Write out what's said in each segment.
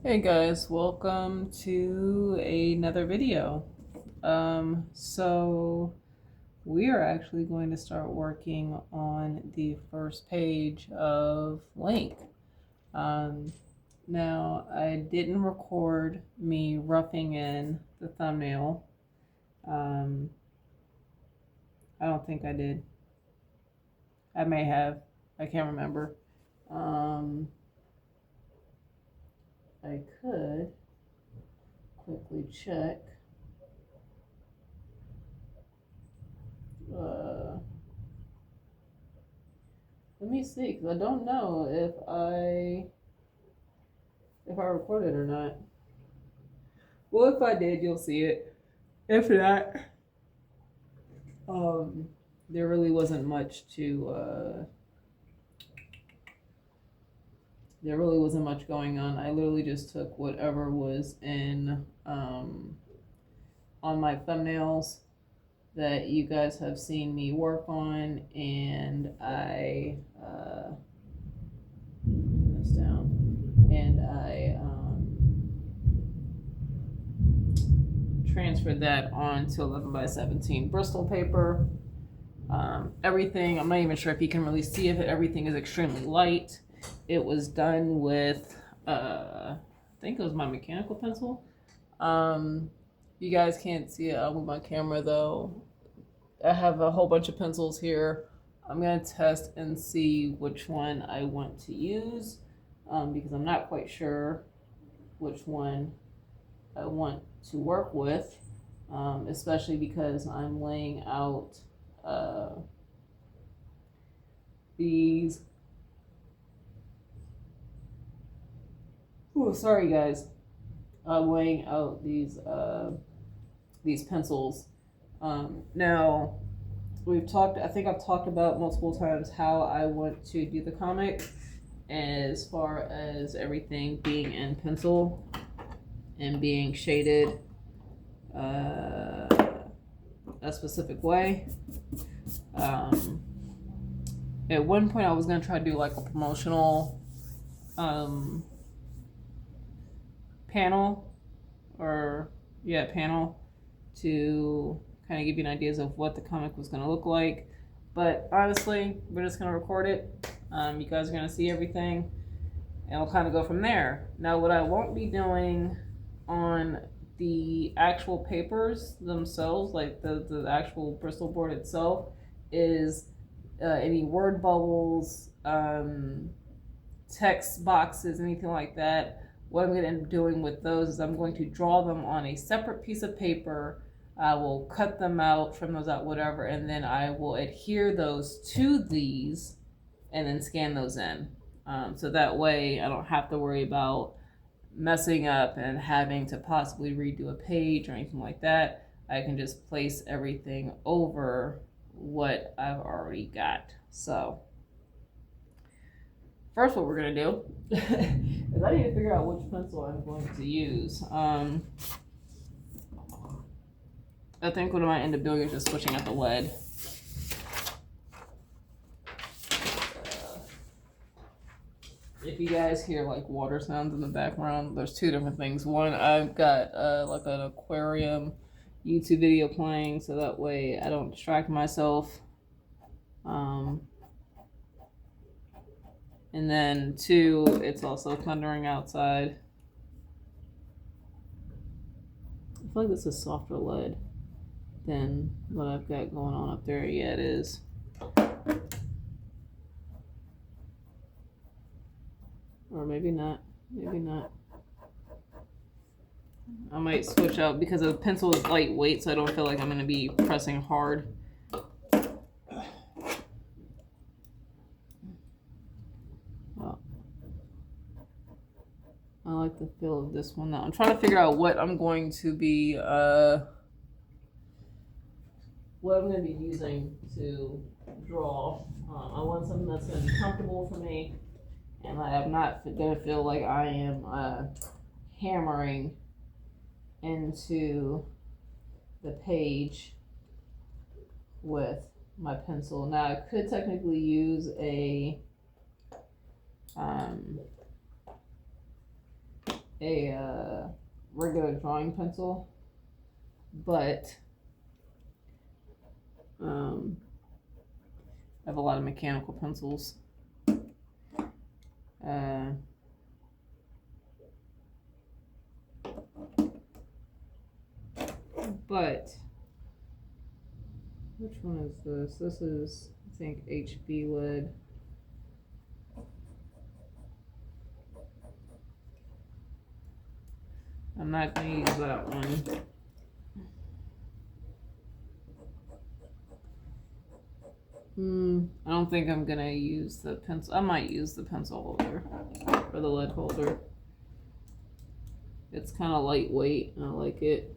Hey guys, welcome to another video. So we are actually going to start working on the first page of Lynk. Um, Now I didn't record me roughing in the thumbnail. Um, I don't think I did. I may have. I can't remember. Um, I could quickly check. Uh, Let me see, because I don't know if I recorded or not. Well, if I did, you'll see it. If not, um, there really wasn't much to. There really wasn't much going on. I literally just took whatever was in on my thumbnails that you guys have seen me work on, and I put this down, and I transferred that onto 11 by 17 Bristol paper. Everything, I'm not even sure if you can really see it, but everything is extremely light. It was done with, I think it was my mechanical pencil. You guys can't see it. I'll move my camera though. I have a whole bunch of pencils here. I'm going to test and see which one I want to use because I'm not quite sure which one I want to work with, especially because I'm laying out these. Oh, sorry guys. Laying out these pencils. Now we've talked. I think I've talked about multiple times how I want to do the comic, as far as everything being in pencil and being shaded a specific way. At one point, I was gonna try to do like a promotional panel panel to kind of give you an idea of what the comic was going to look like. But honestly, we're just going to record it. You guys are going to see everything, and we'll kind of go from there. Now, what I won't be doing on the actual papers themselves, like the actual Bristol board itself, is any word bubbles, text boxes, anything like that. What I'm going to end up doing with those is I'm going to draw them on a separate piece of paper. I will cut them out, trim those out, whatever, and then I will adhere those to these and then scan those in. So that way I don't have to worry about messing up and having to possibly redo a page or anything like that. I can just place everything over what I've already got. So first, what we're gonna do is I need to figure out which pencil I'm going to use. I think what I might end up doing is just switching out the lead. If you guys hear like water sounds in the background, there's two different things. One, I've got like an aquarium YouTube video playing, so that way I don't distract myself. And then two, it's also thundering outside. I feel like this is softer lead than what I've got going on up there. Yeah, it is. Or maybe not. Maybe not. I might switch out because the pencil is lightweight, so I don't feel like I'm going to be pressing hard. Well, I like the feel of this one now. I'm trying to figure out what I'm going to be using to draw. I want something that's going to be comfortable for me, and I'm not going to feel like I am hammering into the page with my pencil. Now I could technically use a a regular drawing pencil, but I have a lot of mechanical pencils. But which one is this? This is, I think, HB lead. I'm not going to use that one. I don't think I'm going to use the pencil. I might use the pencil holder or the lead holder. It's kind of lightweight and I like it.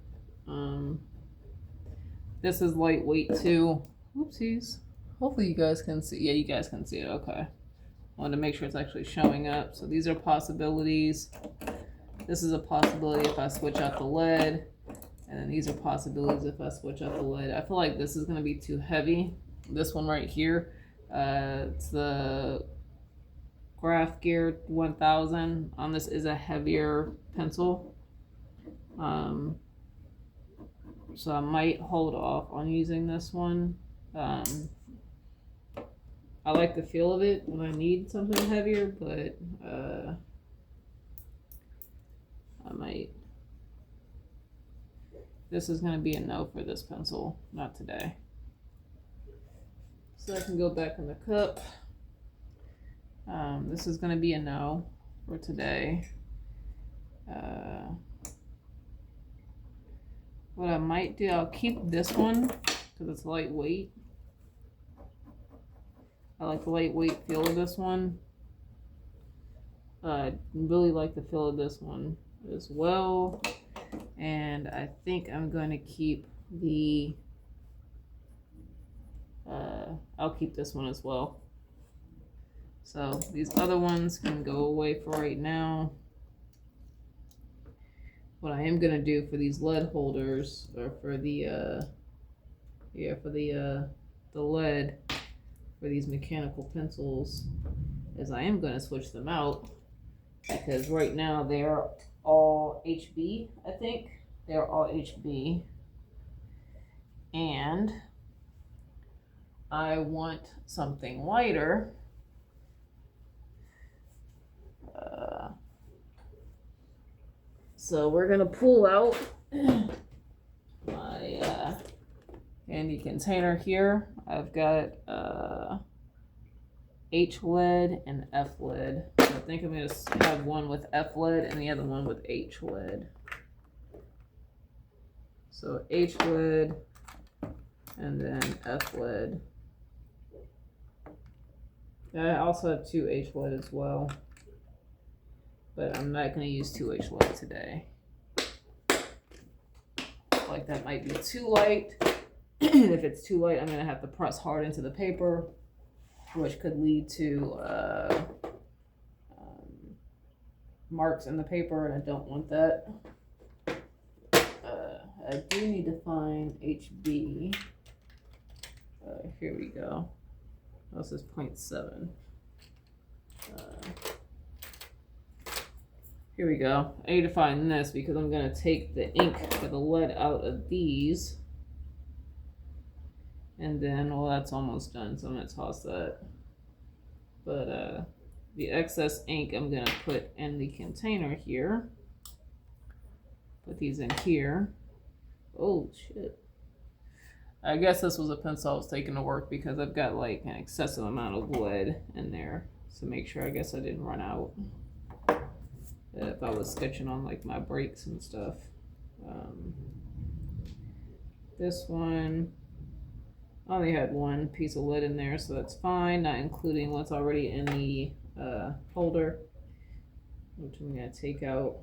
This is lightweight too. Whoopsies. Hopefully you guys can see. Yeah, you guys can see it. Okay. I wanted to make sure it's actually showing up. So these are possibilities. This is a possibility if I switch out the lead. And then these are possibilities if I switch out the lead. I feel like this is going to be too heavy. This one right here. It's the Graph Gear 1000. This is a heavier pencil. So I might hold off on using this one. I like the feel of it when I need something heavier, but I might. This is going to be a no for this pencil, not today. So I can go back in the cup. This is going to be a no for today. What I might do, I'll keep this one because it's lightweight. I like the lightweight feel of this one. I really like the feel of this one as well. And I think I'm going to keep the, I'll keep this one as well. So these other ones can go away for right now. What I am going to do for these lead holders, or for the, the lead for these mechanical pencils, is I am going to switch them out, because right now they're all HB, I think. They're all HB. And I want something lighter. So we're gonna pull out my handy container here. I've got H lead and F lead. So I think I'm gonna have one with F lead and the other one with H lead. So H lead and then F lead. I also have 2 H lead as well, but I'm not going to use 2 H lead today. Like that might be too light. If it's too light, I'm going to have to press hard into the paper, which could lead to marks in the paper, and I don't want that. I do need to find HB. Here we go. This is 0.7. Here we go. I need to find this because I'm going to take the ink for the lead out of these. And then, well, that's almost done, so I'm going to toss that. But the excess ink I'm going to put in the container here. Put these in here. Oh, shit. I guess this was a pencil I was taking to work because I've got like an excessive amount of lead in there. So make sure, I guess I didn't run out. If I was sketching on like my breaks and stuff. This one, I only had one piece of lead in there, so that's fine. Not including what's already in the holder, which I'm going to take out.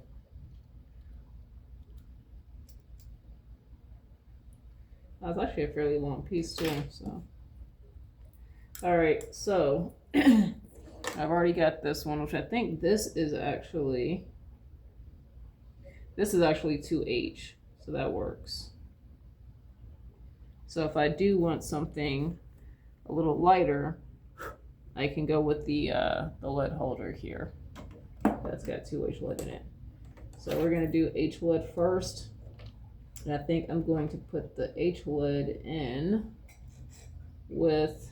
That's actually a fairly long piece too, so. Alright, so I've already got this one, which I think this is actually 2H, so that works. So if I do want something a little lighter, I can go with the lead holder here. That's got 2H lead in it. So we're gonna do H-wood first. And I think I'm going to put the H-wood in with,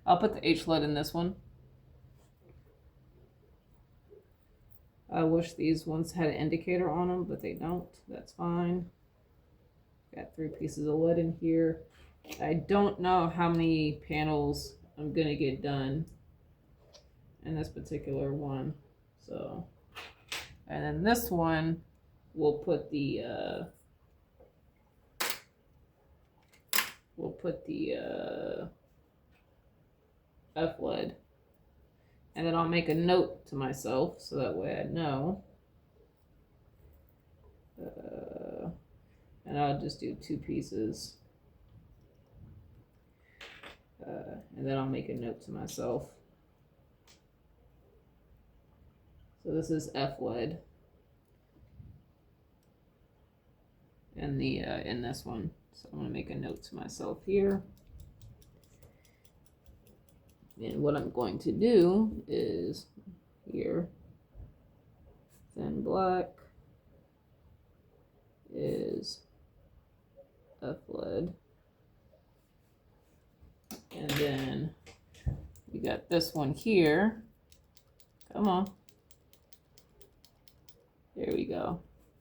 I'll put the H-wood in this one. I wish these ones had an indicator on them, but they don't. That's fine. Got 3 pieces of wood in here. I don't know how many panels I'm gonna get done in this particular one. So, and then this one, we'll put the F-lead. And then I'll make a note to myself so that way I know. And I'll just do 2 pieces. And then I'll make a note to myself. So this is F-lead. And the in this one. So I'm gonna make a note to myself here. And what I'm going to do is here, thin black is F-lead. And then we got this one here. Come on. There we go.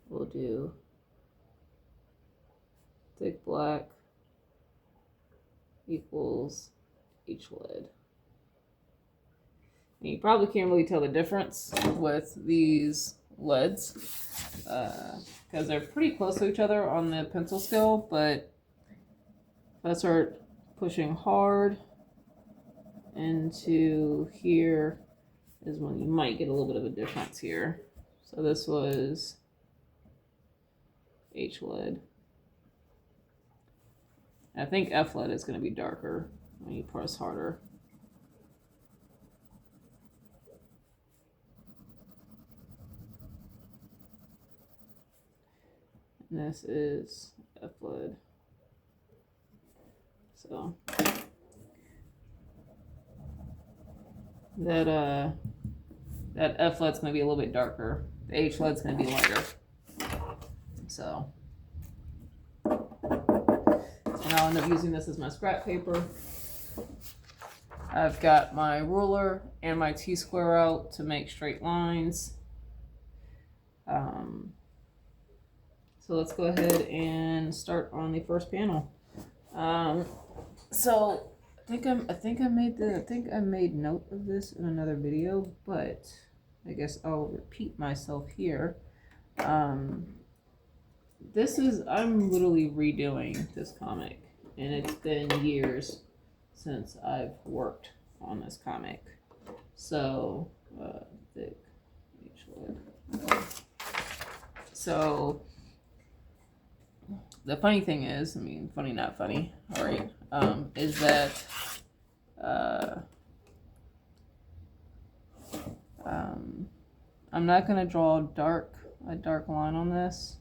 We'll do thick black equals H-lead. You probably can't really tell the difference with these leads because they're pretty close to each other on the pencil scale, but if I start pushing hard into here is when you might get a little bit of a difference here. So this was H-lead. I think F-lead is going to be darker when you press harder. And this is F-lead. So that F-lead's gonna be a little bit darker. The H-lead's gonna be lighter. So I'll end up using this as my scrap paper. I've got my ruler and my T-square out to make straight lines. So let's go ahead and start on the first panel. So I think I made note of this in another video, but I guess I'll repeat myself here. I'm literally redoing this comic, and it's been years since I've worked on this comic. So thick H-lead. So the funny thing is, funny not funny, all right, is that I'm not gonna draw a dark line on this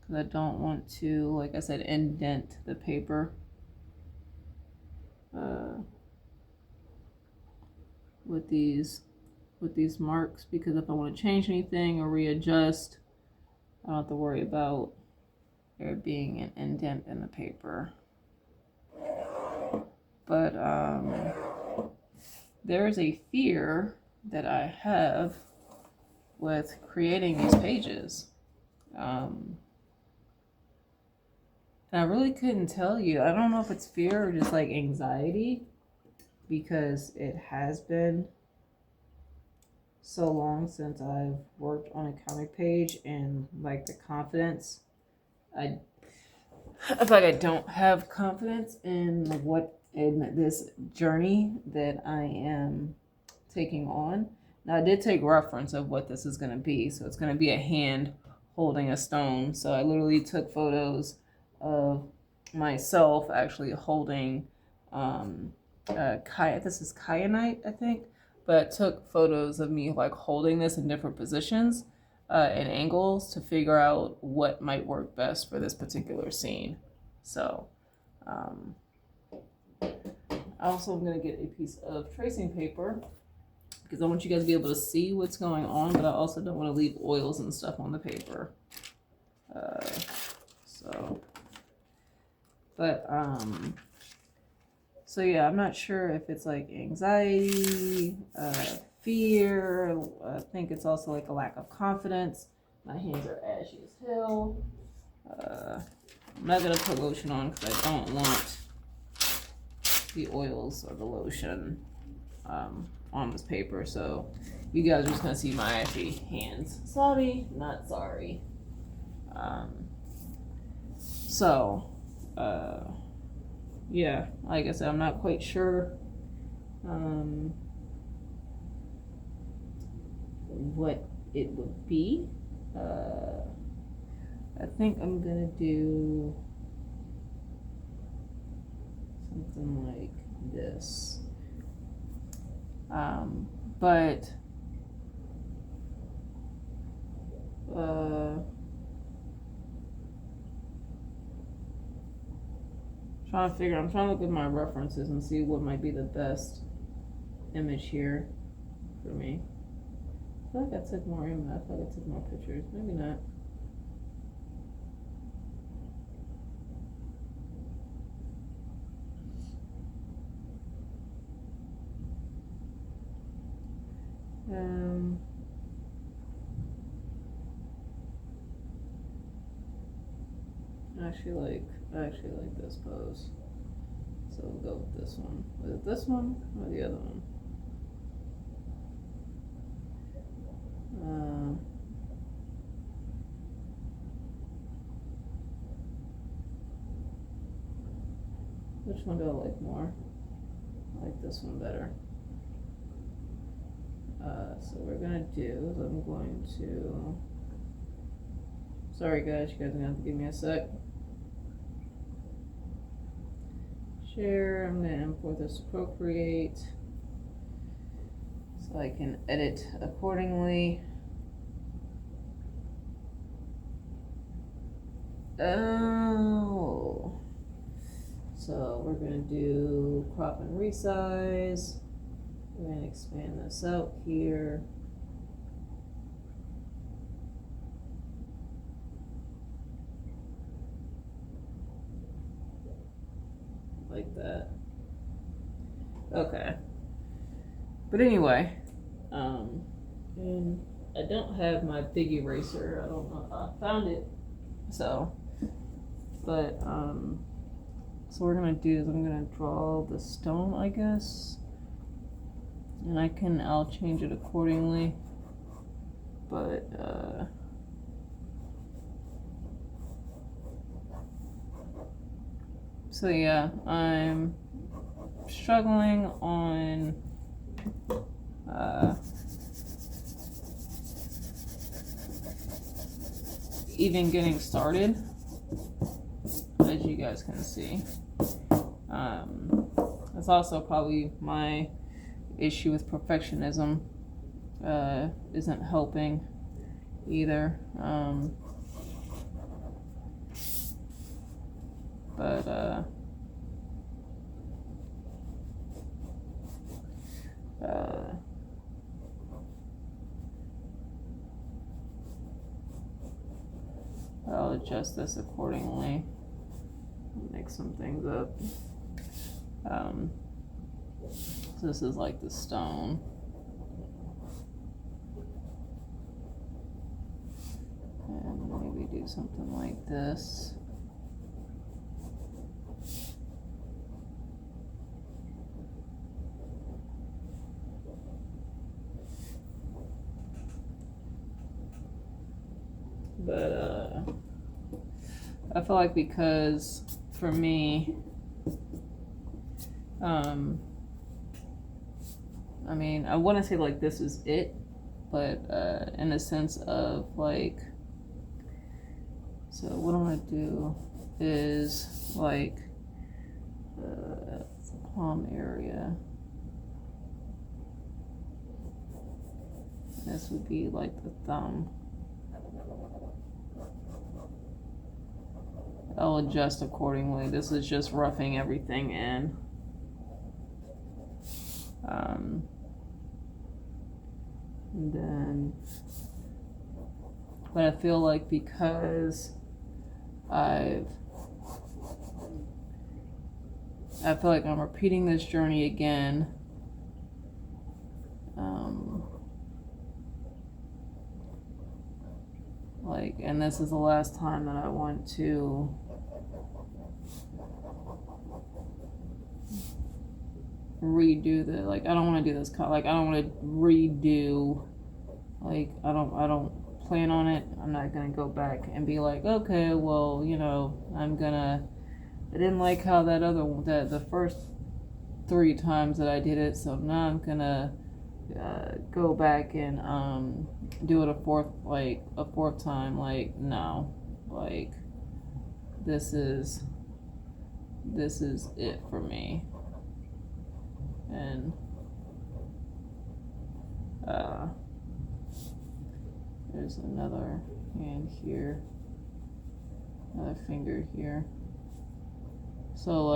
because I don't want to, like I said, indent the paper with these marks, because if I want to change anything or readjust, I don't have to worry about there being an indent in the paper. But there is a fear that I have with creating these pages. And I really couldn't tell you. I don't know if it's fear or just like anxiety, because it has been so long since I've worked on a comic page, and like the confidence, I feel like I don't have confidence in this journey that I am taking on. Now I did take reference of what this is going to be. So it's going to be a hand holding a stone. So I literally took photos of myself actually holding this is kyanite, I think, but took photos of me like holding this in different positions and angles to figure out what might work best for this particular scene. So also I'm going to get a piece of tracing paper, because I want you guys to be able to see what's going on, but I also don't want to leave oils and stuff on the paper. So yeah, I'm not sure if it's like anxiety, fear. I think it's also like a lack of confidence. My hands are ashy as hell. I'm not gonna put lotion on because I don't want the oils or the lotion on this paper. So you guys are just gonna see my ashy hands. Sorry, not sorry. Yeah, like I said, I'm not quite sure what it would be. I think I'm gonna do something like this. But I'm trying to look at my references and see what might be the best image here for me. I feel like I took more pictures. Maybe not. I actually like this pose. So we'll go with this one. Was it this one or the other one? Which one do I like more? I like this one better. So what we're gonna do is I'm going to. Sorry guys, you guys are gonna have to give me a sec. Share. I'm gonna import this to Procreate so I can edit accordingly. Oh. So we're gonna do crop and resize. We're gonna expand this out here. Like that. Okay. But anyway, and I don't have my big eraser. I don't know. I found it. So, but so what we're gonna do is I'm gonna draw the stone, I guess, and I'll change it accordingly. But so yeah, I'm struggling on even getting started, as you guys can see. That's also probably my issue with perfectionism. Isn't helping either. I'll adjust this accordingly. Make some things up. So this is like the stone. And maybe do something like this. But I feel like because for me, I mean, I want to say like this is it, but in a sense of like, so what I'm gonna do is like the palm area. This would be like the thumb. I'll adjust accordingly. This is just roughing everything in. And then, but I feel like because I feel like I'm repeating this journey again. And this is the last time that I want to redo I don't want to do this, I don't want to redo, I don't plan on it. I'm not gonna go back and be like, okay, well, I didn't like how the first 3 times that I did it, so now I'm gonna go back and do it a fourth time. No, this is it for me. And there's another hand here, another finger here. So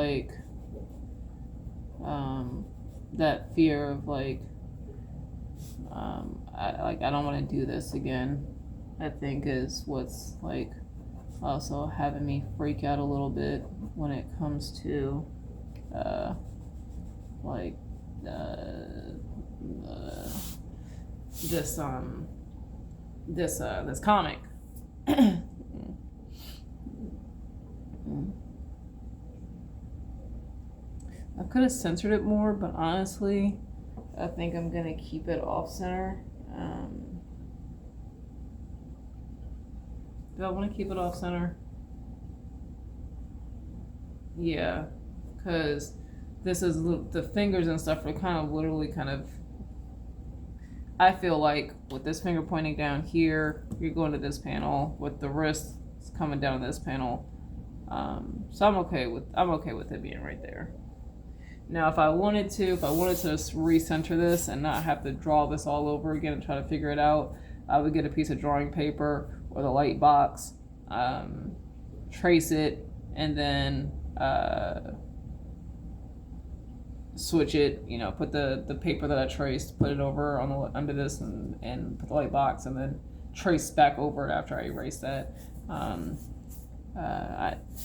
that fear of I don't want to do this again, I think is what's also having me freak out a little bit when it comes to this comic. I could have censored it more, but honestly, I think I'm gonna keep it off center. Do I want to keep it off center? Yeah, because this is the fingers and stuff are literally I feel like with this finger pointing down here, you're going to this panel, with the wrist coming down this panel. So I'm okay with it being right there. Now, if I wanted to recenter this and not have to draw this all over again and try to figure it out, I would get a piece of drawing paper or the light box, trace it, and then switch it. Put the paper that I traced, put it over under this, and put the light box, and then trace back over it after I erase that.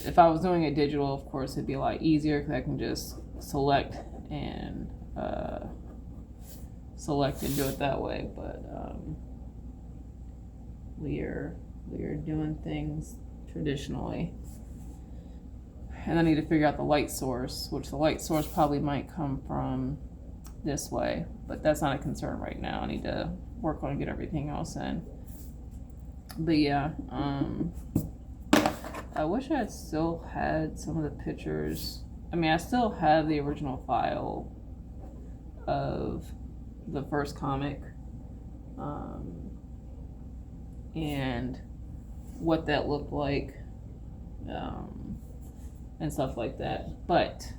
If I was doing it digital, of course, it'd be a lot easier because I can just select and do it that way. But we are doing things traditionally, and I need to figure out the light source, which the light source probably might come from this way, but that's not a concern right now. I need to work on and get everything else in. But yeah, I wish I still had some of the pictures. I still have the original file of the first comic, and what that looked like, and stuff like that. But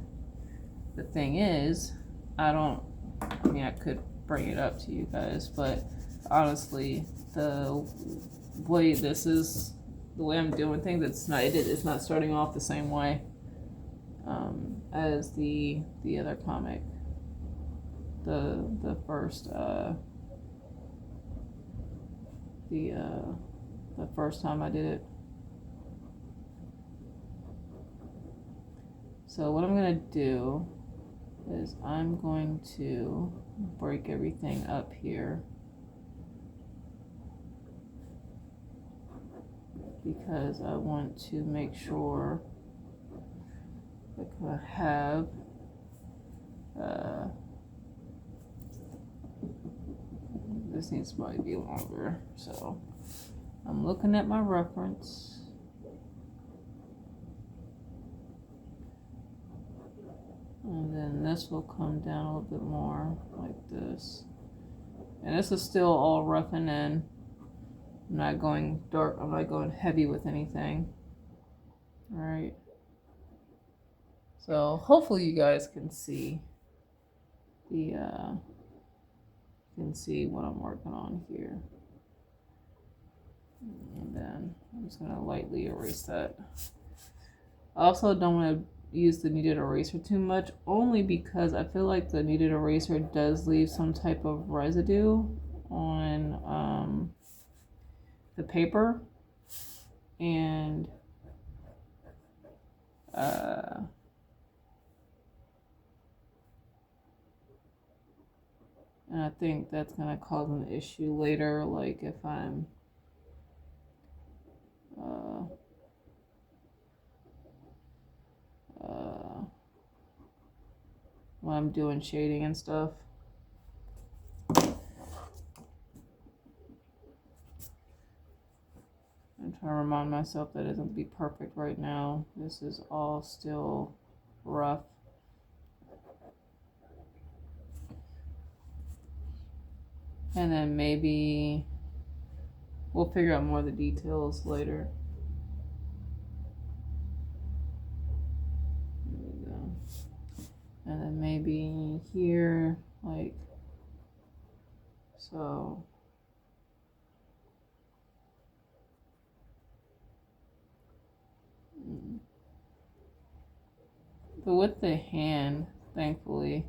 the thing is, I could bring it up to you guys, but honestly, the way I'm doing things, it's not starting off the same way as the other comic, the first the first time I did it. So what I'm gonna do is I'm going to break everything up here, because I want to make sure I have this needs to probably be longer, so I'm looking at my reference. And then this will come down a little bit more like this. And this is still all roughing in. I'm not going dark, I'm not going heavy with anything. Alright. So hopefully you guys can see what I'm working on here. And then I'm just gonna lightly erase that. I also don't want to use the kneaded eraser too much, only because I feel like the kneaded eraser does leave some type of residue on the paper, and I think that's gonna cause an issue later, like if I'm when I'm doing shading and stuff. I'm trying to remind myself that it doesn't be perfect right now. This is all still rough. And then maybe we'll figure out more of the details later. There we go. And then maybe here, like so. But with the hand, thankfully,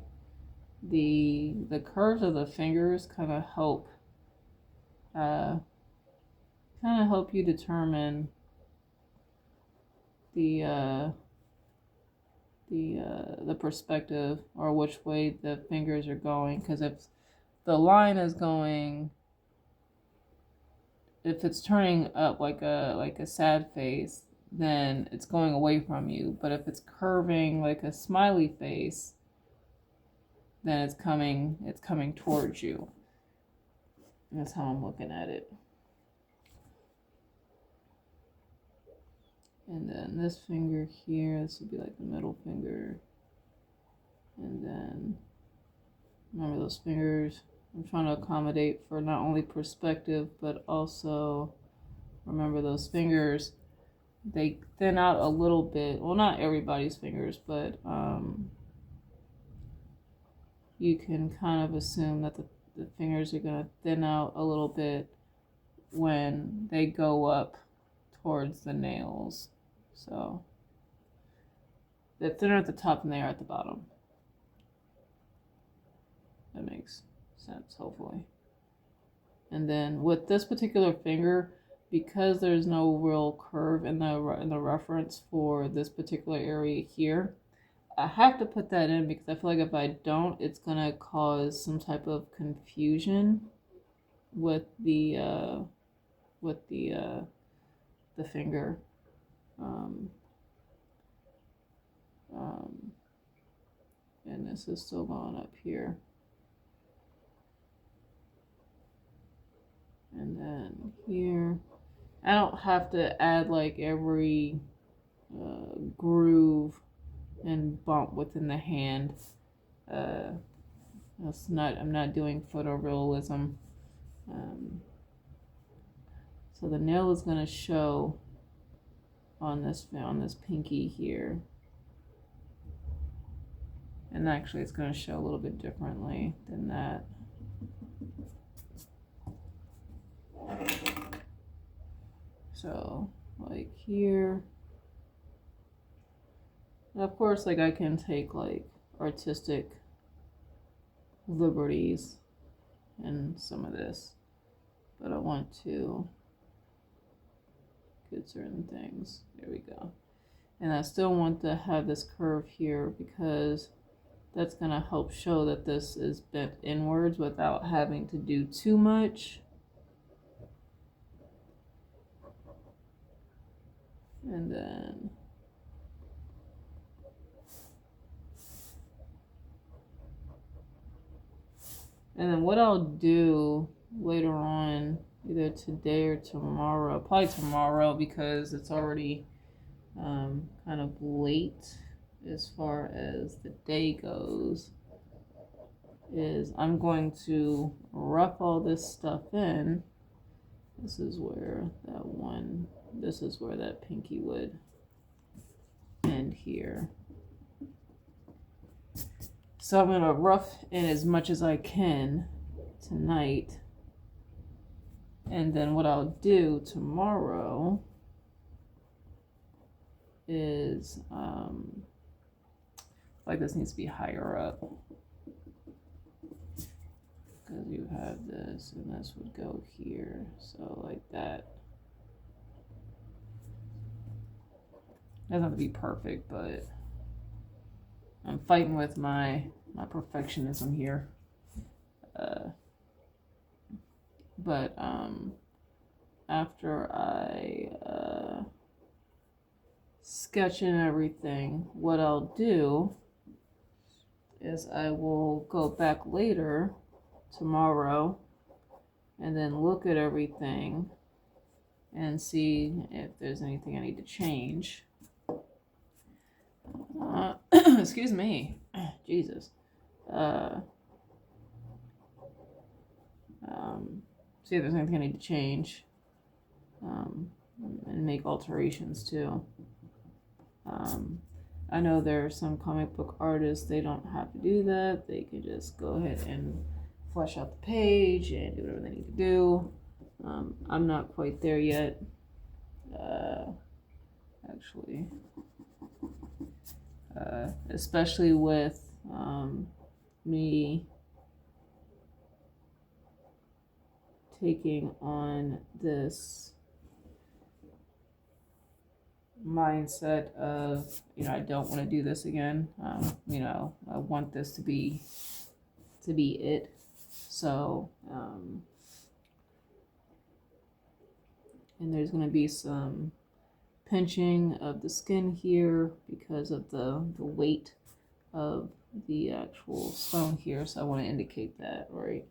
the curves of the fingers kind of help you determine the perspective, or which way the fingers are going. Because if the line is going, if it's turning up like a sad face, then it's going away from you. But if it's curving like a smiley face, then it's coming towards you. That's how I'm looking at it. And then this finger here, this would be like the middle finger. And then remember those fingers. I'm trying to accommodate for not only perspective, but also remember those fingers. They thin out a little bit. Well, not everybody's fingers, but you can kind of assume that the fingers are going to thin out a little bit when they go up towards the nails. So they're thinner at the top than they are at the bottom. That makes sense, hopefully. And then with this particular finger, because there's no real curve in the reference for this particular area here, I have to put that in because I feel like if I don't, it's gonna cause some type of confusion with the finger. And this is still going up here. And then here, I don't have to add like every groove and bump within the hand. I'm not doing photorealism. So the nail is going to show on this pinky here. And actually it's going to show a little bit differently than that. So like here, and of course, like I can take like artistic liberties in some of this, but I want to get certain things. There we go. And I still want to have this curve here because that's going to help show that this is bent inwards without having to do too much. And then what I'll do later on, either today or tomorrow, probably tomorrow because it's already kind of late as far as the day goes, is I'm going to rough all this stuff in. This is where that pinky would end here. So I'm going to rough in as much as I can tonight. And then what I'll do tomorrow is, like this needs to be higher up. because you have this, and this would go here, so like that. Doesn't have to be perfect, but I'm fighting with my perfectionism here. But after I sketch in everything, what I'll do is I will go back later tomorrow and then look at everything and see if there's anything I need to change. Excuse me. Jesus. See if there's anything I need to change. And make alterations too. I know there are some comic book artists, they don't have to do that. They can just go ahead and flesh out the page and do whatever they need to do. I'm not quite there yet. Actually. Especially with me taking on this mindset of, I don't want to do this again. I want this to be it. So, and there's going to be some pinching of the skin here because of the weight of the actual stone here. So I want to indicate that, right?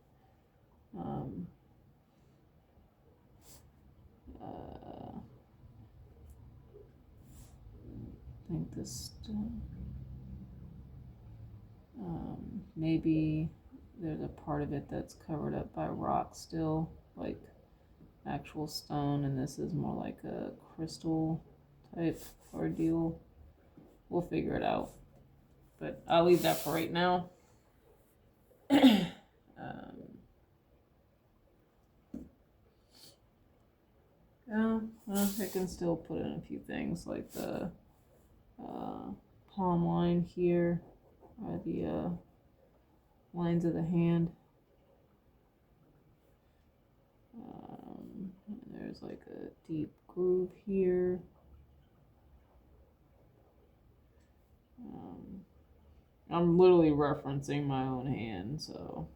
I think this maybe there's a part of it that's covered up by rock still, like actual stone, and this is more like a crystal type ordeal. We'll figure it out, but I'll leave that for right now. I can still put in a few things like the palm line here, or the lines of the hand. There's like a deep groove here. I'm literally referencing my own hand, so,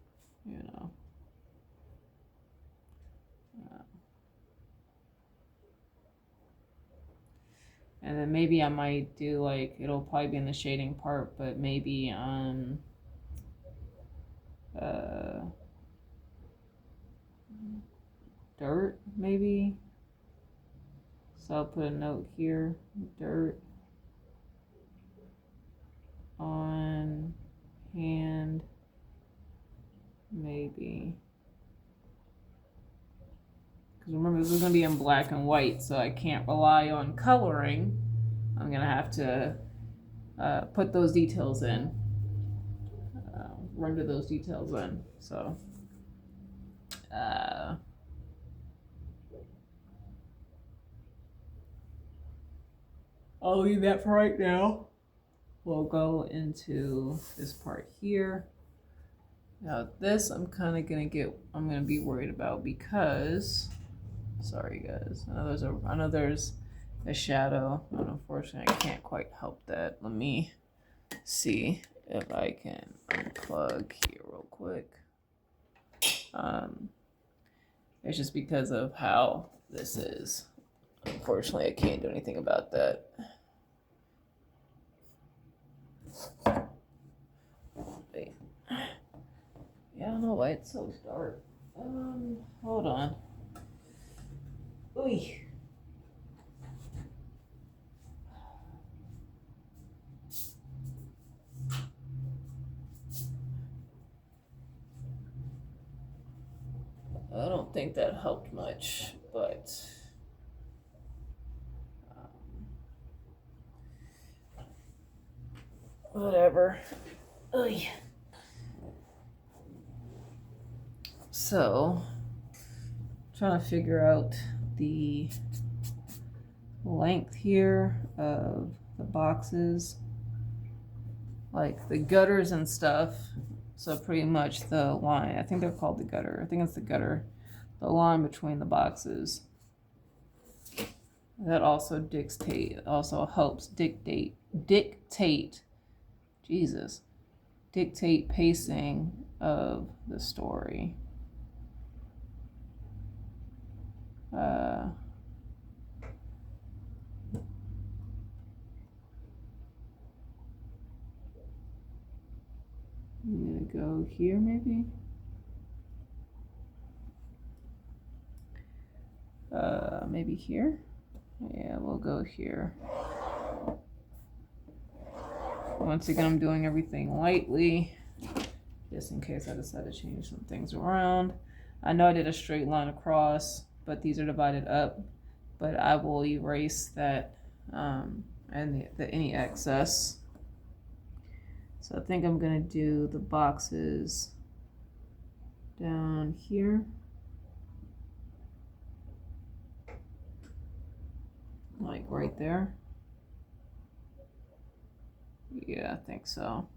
and then maybe I might do like, it'll probably be in the shading part, but maybe on dirt, maybe. So I'll put a note here, dirt on hand, maybe. Because remember, this is going to be in black and white, so I can't rely on coloring. I'm going to have to put those details in, render those details in. So, I'll leave that for right now. We'll go into this part here. Now this I'm going to be worried about because, sorry guys, I know there's a shadow, and unfortunately I can't quite help that. Let me see if I can unplug here real quick. It's just because of how this is. Unfortunately, I can't do anything about that. Wait. Yeah, I don't know why it's so dark. Hold on. Ooh. I don't think that helped much, but whatever. Oy. So, trying to figure out the length here of the boxes, like the gutters and stuff. So pretty much the line, I think they're called the gutter. I think it's the gutter. The line between the boxes. That also helps dictate pacing of the story. I'm gonna go here maybe. Maybe here. Yeah, we'll go here. Once again, I'm doing everything lightly, just in case I decide to change some things around. I know I did a straight line across, but these are divided up. But I will erase that and any excess. So I think I'm gonna do the boxes down here. Like right there. Yeah, I think so.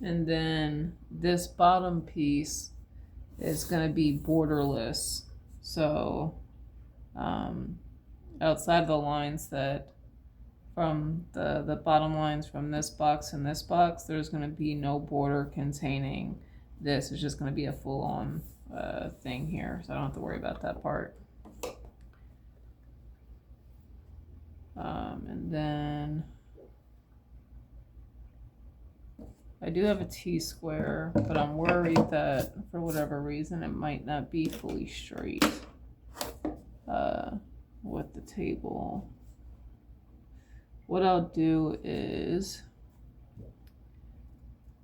And then this bottom piece is going to be borderless. So outside the lines that from the bottom lines from this box and this box, there's going to be no border containing this. It's just going to be a full-on thing here, so I don't have to worry about that part. And then I do have a T-square, but I'm worried that for whatever reason it might not be fully straight with the table. What I'll do is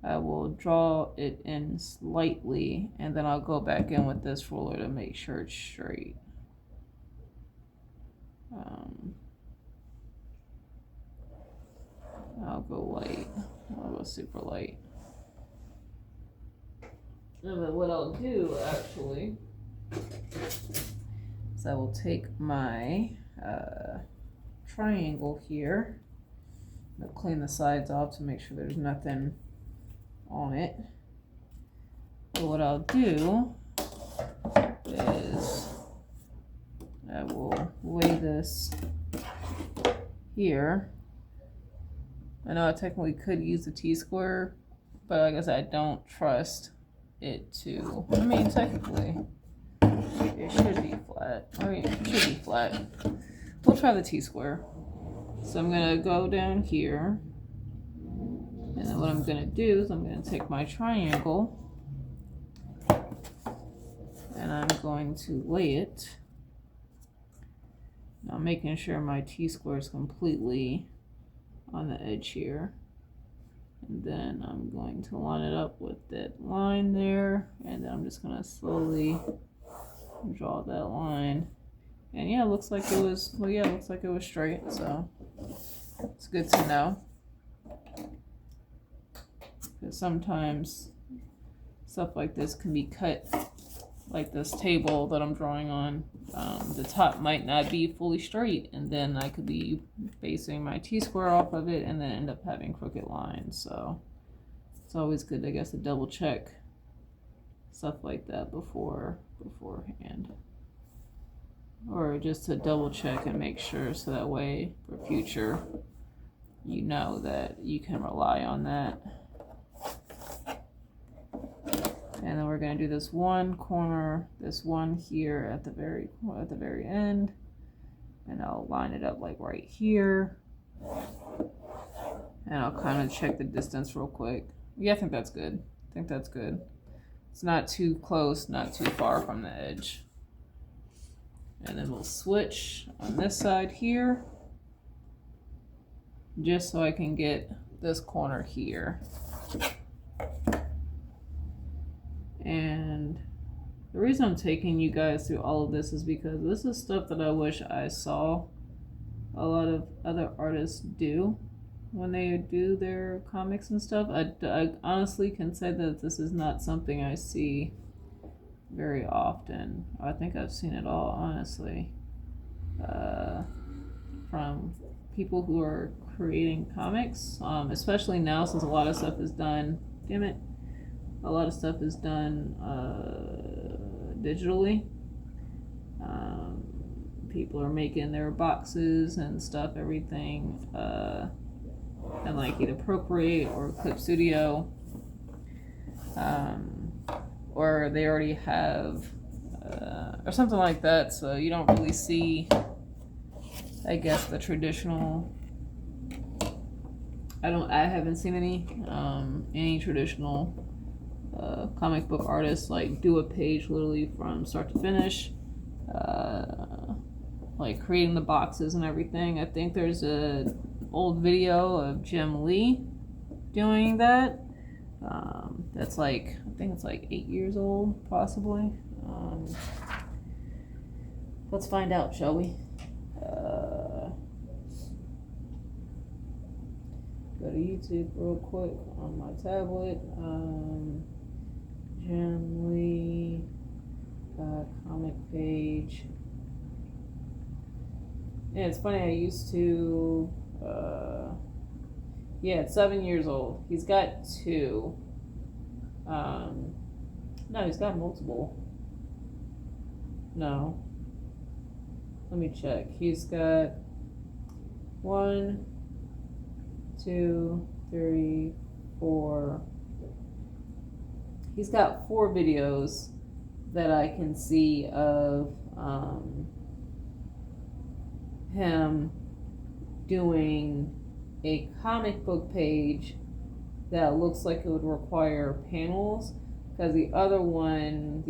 I will draw it in slightly, and then I'll go back in with this ruler to make sure it's straight. I'll go light. I'll go super light. And then what I'll do actually is I will take my triangle here. I'll clean the sides off to make sure there's nothing on it. So what I'll do is I will lay this here. I know I technically could use the T-square, but like I said, I don't trust it to, I mean, technically, it should be flat. I mean, it should be flat. We'll try the T-square. So I'm gonna go down here, and then what I'm gonna do is I'm gonna take my triangle, and I'm going to lay it. Now making sure my T-square is completely on the edge here, and then I'm going to line it up with that line there, and then I'm just gonna slowly draw that line. And yeah, it looks like it was, well, yeah, it looks like it was straight, so it's good to know. Because sometimes stuff like this can be cut, like this table that I'm drawing on. The top might not be fully straight, and then I could be basing my T-square off of it and then end up having crooked lines. So it's always good, I guess, to double check stuff like that beforehand, or just to double check and make sure, so that way for future you know that you can rely on that. And then we're going to do this one corner, this one here at the very end, and I'll line it up like right here, and I'll kind of check the distance real quick. Yeah, I think that's good. I think that's good. It's not too close, not too far from the edge. And then we'll switch on this side here, just so I can get this corner here. And the reason I'm taking you guys through all of this is because this is stuff that I wish I saw a lot of other artists do when they do their comics and stuff. I honestly can say that this is not something I see very often. I think I've seen it all, honestly. from people who are creating comics, especially now since a lot of stuff is done. Damn it, a lot of stuff is done digitally. People are making their boxes and stuff, everything, and like either Procreate or Clip Studio, or they already have, or something like that. So you don't really see, I guess, the traditional. I haven't seen any traditional comic book artists like do a page literally from start to finish, like creating the boxes and everything. I think there's a old video of Jim Lee doing that. That's like, I think it's like 8 years old, possibly. Let's find out, shall we? Go to YouTube real quick on my tablet. Jim Lee comic page. Yeah, it's funny. I used to. Yeah, it's 7 years old. He's got 2. No, he's got multiple. No. Let me check. He's got 1, 2, 3, 4. He's got 4 videos that I can see of him doing a comic book page that looks like it would require panels, because the other 2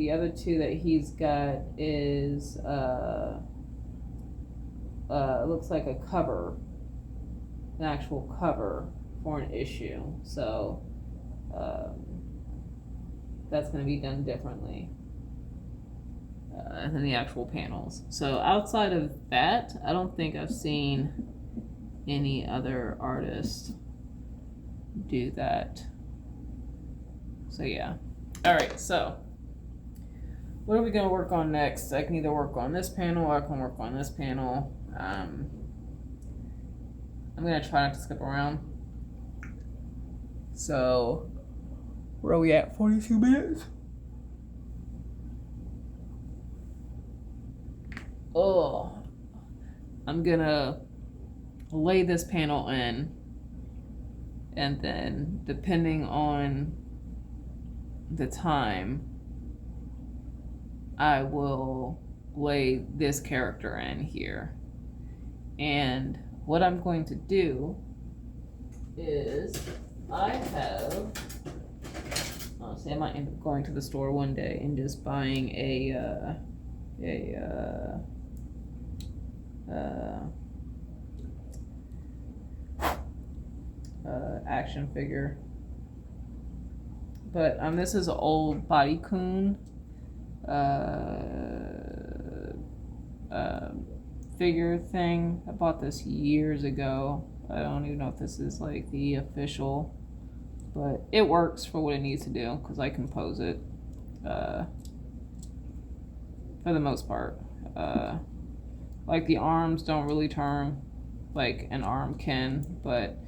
that he's got is looks like a cover, an actual cover for an issue. So that's going to be done differently than the actual panels. So outside of that, I don't think I've seen any other artists do that. So yeah. All right, so what are we going to work on next? I can either work on this panel or I can work on this panel. I'm going to try not to skip around. So where are we at? 42 minutes? Oh, I'm gonna lay this panel in, and then depending on the time, I will lay this character in here. And what I'm going to do is honestly, I might end up going to the store one day and just buying a action figure. But this is an old Body Coon figure thing. I bought this years ago. I don't even know if this is like the official, but it works for what it needs to do because I can pose it for the most part. Like the arms don't really turn like an arm can, but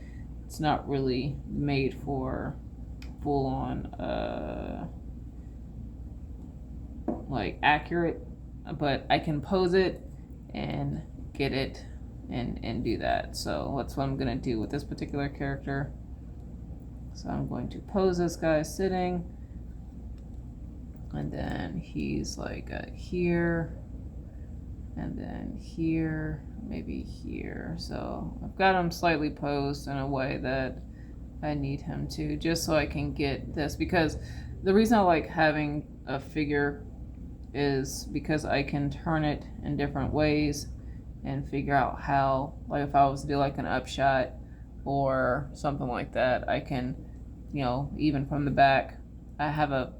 it's not really made for full on like accurate, but I can pose it and get it and do that. So that's what I'm gonna do with this particular character. So I'm going to pose this guy sitting, and then he's like here, and then here, maybe here. So I've got him slightly posed in a way that I need him to, just so I can get this, because the reason I like having a figure is because I can turn it in different ways and figure out how, like if I was to do like an upshot or something like that, I can, you know, even from the back, I have a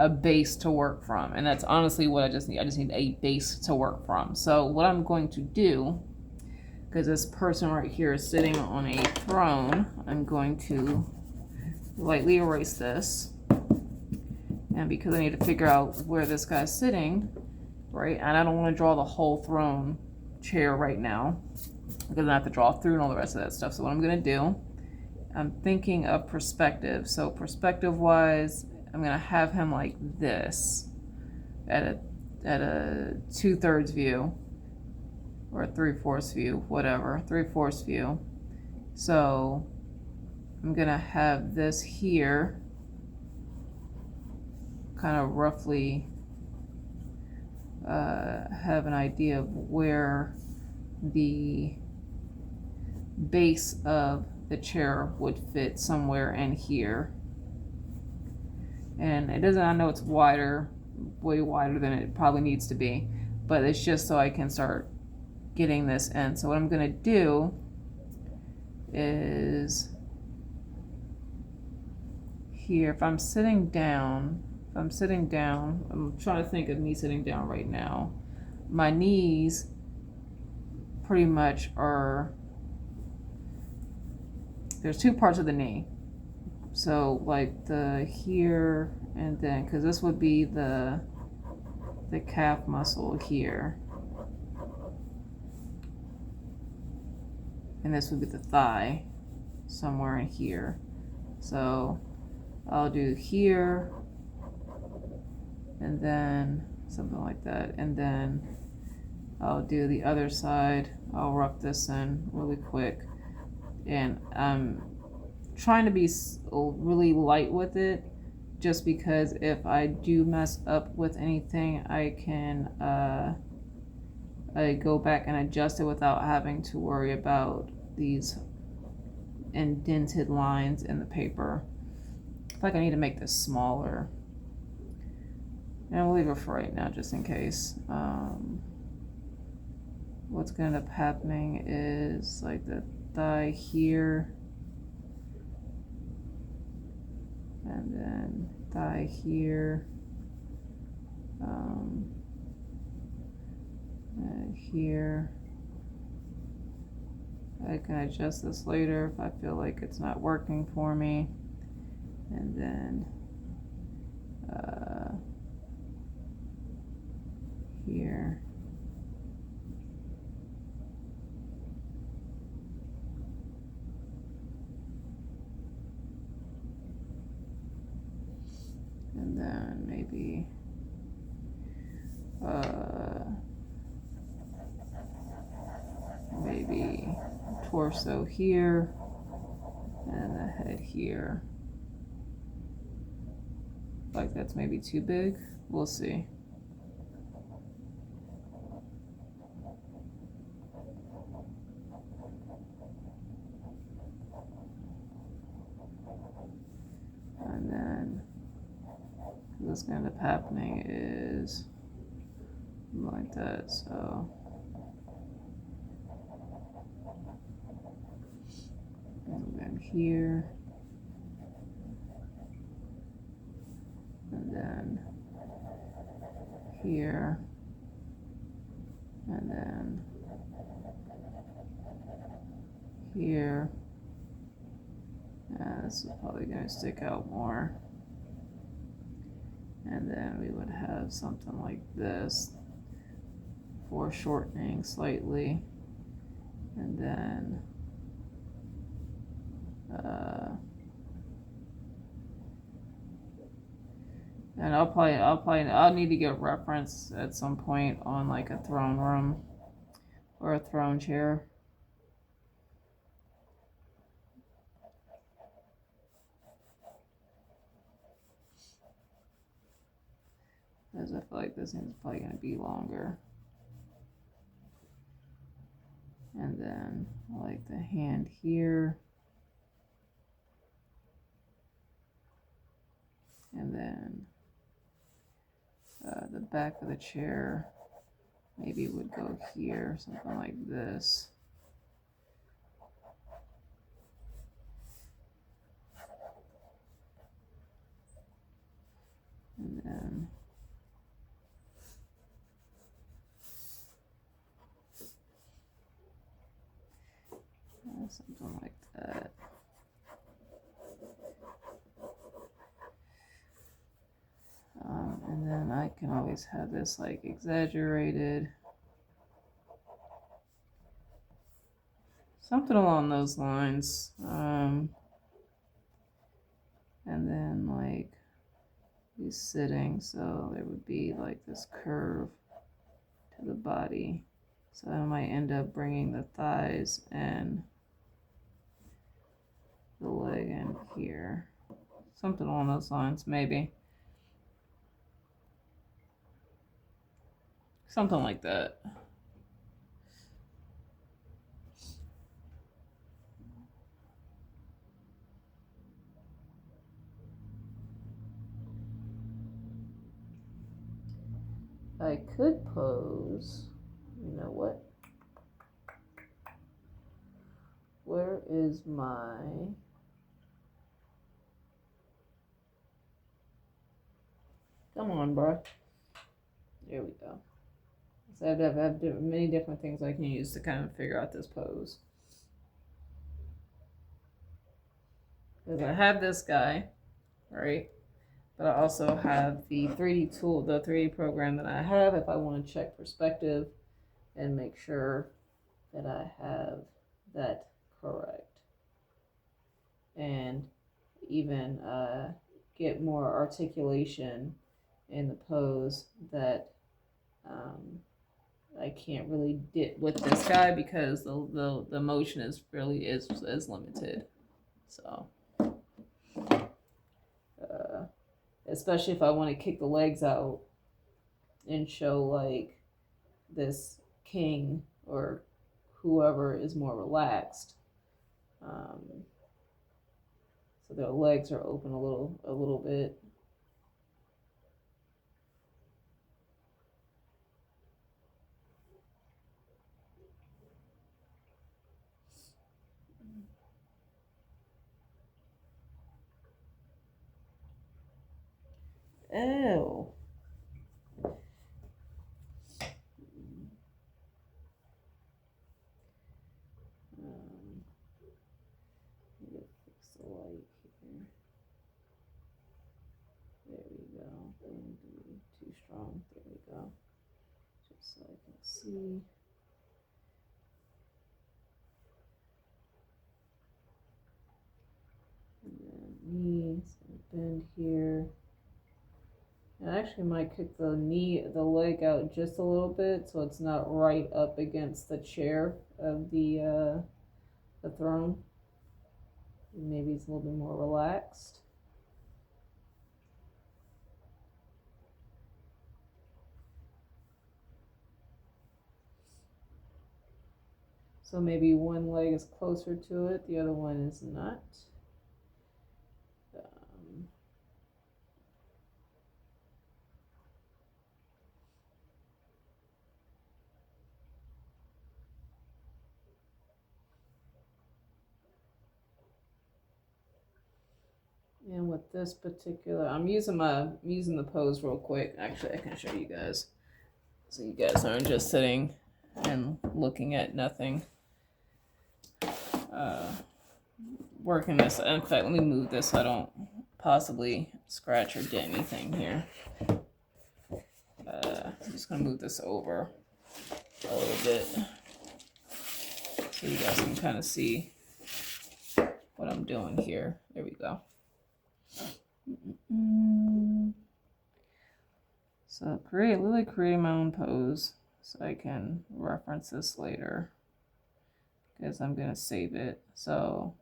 base to work from. And that's honestly what I just need. I just need a base to work from. So what I'm going to do, because this person right here is sitting on a throne, I'm going to lightly erase this. And because I need to figure out where this guy's sitting, right? And I don't want to draw the whole throne chair right now because I have to draw through and all the rest of that stuff. So what I'm gonna do, I'm thinking of perspective. So perspective wise, I'm gonna have him like this at a 2/3 view or a 3/4 view, whatever, 3/4 view. So I'm gonna have this here kind of roughly have an idea of where the base of the chair would fit, somewhere in here. And it doesn't, I know it's wider, way wider than it probably needs to be, but it's just so I can start getting this in. So what I'm gonna do is here, if I'm sitting down, I'm trying to think of me sitting down right now. My knees pretty much are, there's two parts of the knee. So like the here and then, because this would be the calf muscle here. And this would be the thigh, somewhere in here. So I'll do here, and then something like that. And then I'll do the other side. I'll rough this in really quick. And I'm trying to be really light with it, just because if I do mess up with anything, I can I go back and adjust it without having to worry about these indented lines in the paper. I feel like I need to make this smaller. And I'll leave it for right now just in case. What's going to end up happening is like the thigh here, and then thigh here, and here. I can adjust this later if I feel like it's not working for me. And then here. And then maybe maybe torso here and the head here. Like that's maybe too big. We'll see. And then what's going to end up happening is like that. So and then here, and then here, and then here. This is probably going to stick out more. And then we would have something like this for shortening slightly. And then and I'll need to get reference at some point on like a throne room or a throne chair. Because I feel like this thing's probably going to be longer. And then like the hand here. And then the back of the chair maybe would go here, something like this. And then something like that. And then I can always have this like exaggerated. Something along those lines. And then like he's sitting, so there would be like this curve to the body. So I might end up bringing the thighs and the leg in here. Something along those lines, maybe. Something like that. I could pose, you know what? Where is my... Come on, bro. There we go. So I have many different things I can use to kind of figure out this pose. Because I have this guy, right? But I also have the 3D tool, the 3D program that I have if I want to check perspective and make sure that I have that correct. And even get more articulation in the pose that I can't really get with this guy because the motion is really is limited. So especially if I want to kick the legs out and show like this king or whoever is more relaxed. So their legs are open a little bit. Oh. Fix the light here. There we go. Don't be too strong. There we go. Just so I can see. And then knees and bend here. I actually might kick the leg out just a little bit so it's not right up against the chair of the throne. Maybe it's a little bit more relaxed. So maybe one leg is closer to it, the other one is not. And with this particular, I'm using the pose real quick. Actually, I can show you guys, so you guys aren't just sitting and looking at nothing. Working this. In fact, let me move this so I don't possibly scratch or dent anything here. I'm just gonna move this over a little bit so you guys can kind of see what I'm doing here. There we go. So literally create my own pose so I can reference this later because I'm gonna save it. So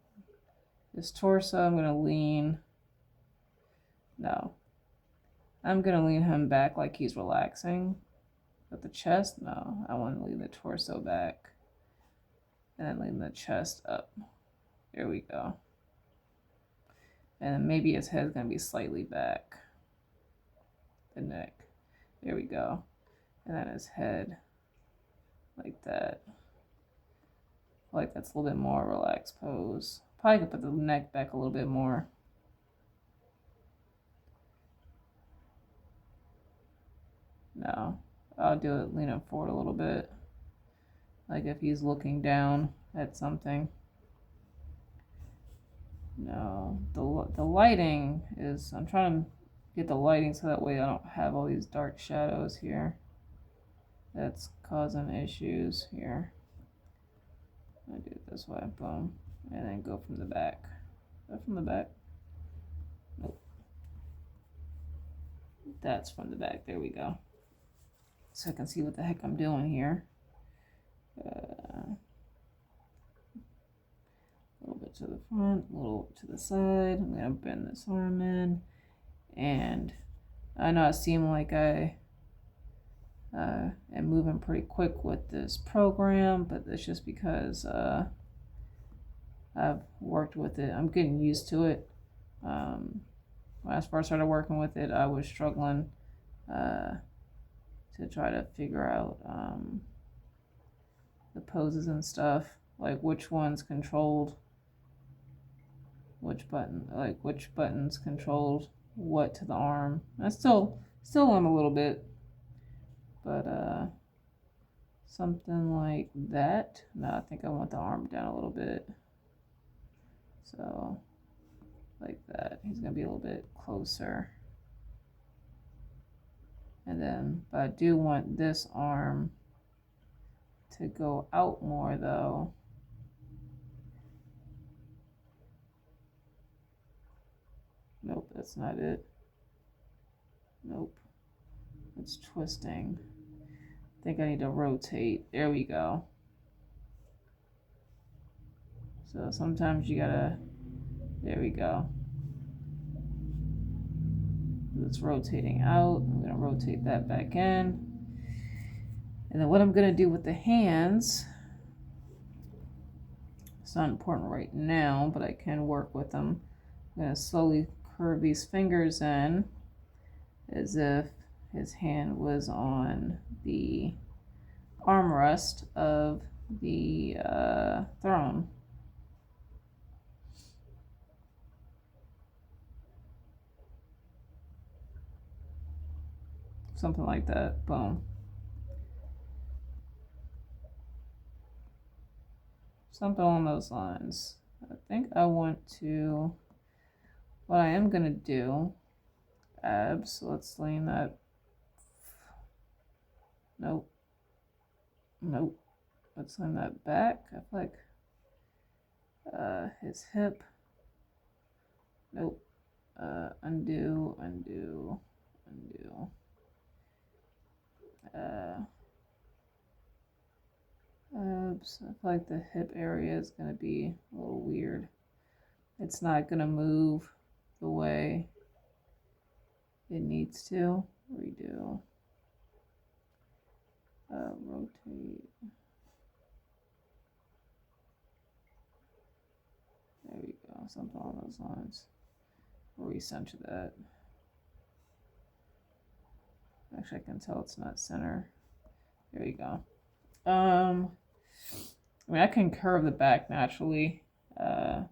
this torso, I'm gonna lean. No, I'm gonna lean him back like he's relaxing. But the chest, no, I want to lean the torso back and then lean the chest up. There we go. And then maybe his head's gonna be slightly back. The neck. There we go. And then his head like that. Like that's a little bit more relaxed pose. Probably could put the neck back a little bit more. No, I'll do it, lean him forward a little bit. Like if he's looking down at something. No, the lighting is, I'm trying to get the lighting so that way I don't have all these dark shadows here. That's causing issues here. I do it this way, boom, and then go from the back. Is that from the back? Nope. That's from the back. There we go. So I can see what the heck I'm doing here. A little bit to the front, a little to the side. I'm gonna bend this arm in, and I know it seemed like I am moving pretty quick with this program, but that's just because I've worked with it. I'm getting used to it. When I first started working with it, I was struggling to try to figure out the poses and stuff, like which ones controlled which button, like which buttons controlled what to the arm. I still am a little bit, but something like that. No, I think I want the arm down a little bit. So like that. He's gonna be a little bit closer. And then, but I do want this arm to go out more though. Nope, that's not it. Nope. It's twisting. I think I need to rotate. There we go. So sometimes you gotta, there we go. It's rotating out. I'm gonna rotate that back in. And then what I'm gonna do with the hands, it's not important right now, but I can work with them. I'm gonna slowly curve these fingers in as if his hand was on the armrest of the throne. Something like that. Boom. Something along those lines. I think I want to, what I am going to do, abs, so let's lean that. Nope. Nope. Let's lean that back. I feel like his hip. Nope. Undo, undo, undo. Abs. I feel like the hip area is going to be a little weird. It's not going to move the way it needs to. Redo. Rotate. There we go. Something along those lines. We'll recenter that. Actually, I can tell it's not center. There you go. I mean, I can curve the back naturally. But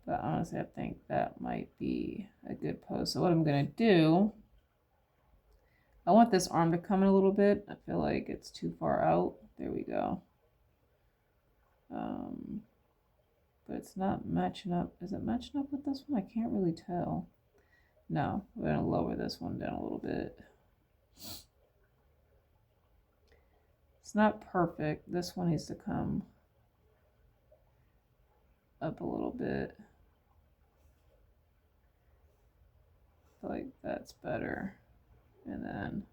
honestly, I think that might be a good pose. So what I'm going to do, I want this arm to come in a little bit. I feel like it's too far out. There we go. But it's not matching up. Is it matching up with this one? I can't really tell. No, we're going to lower this one down a little bit. It's not perfect. This one needs to come up a little bit. I feel like that's better. And then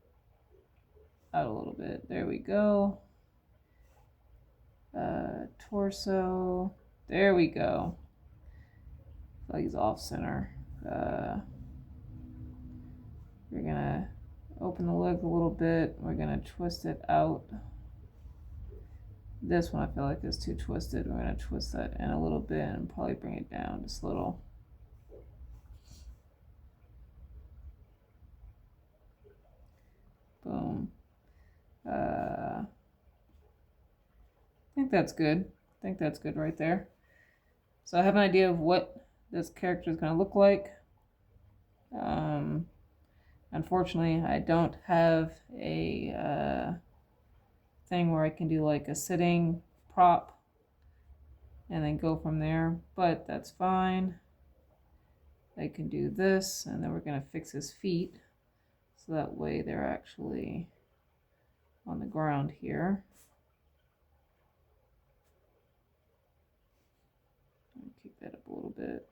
out a little bit. There we go. Torso. There we go. I feel like he's off center. We're gonna open the leg a little bit. We're gonna twist it out. This one I feel like is too twisted. We're gonna twist that in a little bit and probably bring it down just a little. Boom. I think that's good. I think that's good right there. So I have an idea of what this character is going to look like. Unfortunately, I don't have a thing where I can do like a sitting prop and then go from there, but that's fine. I can do this, and then we're going to fix his feet so that way they're actually on the ground here. that up a little bit.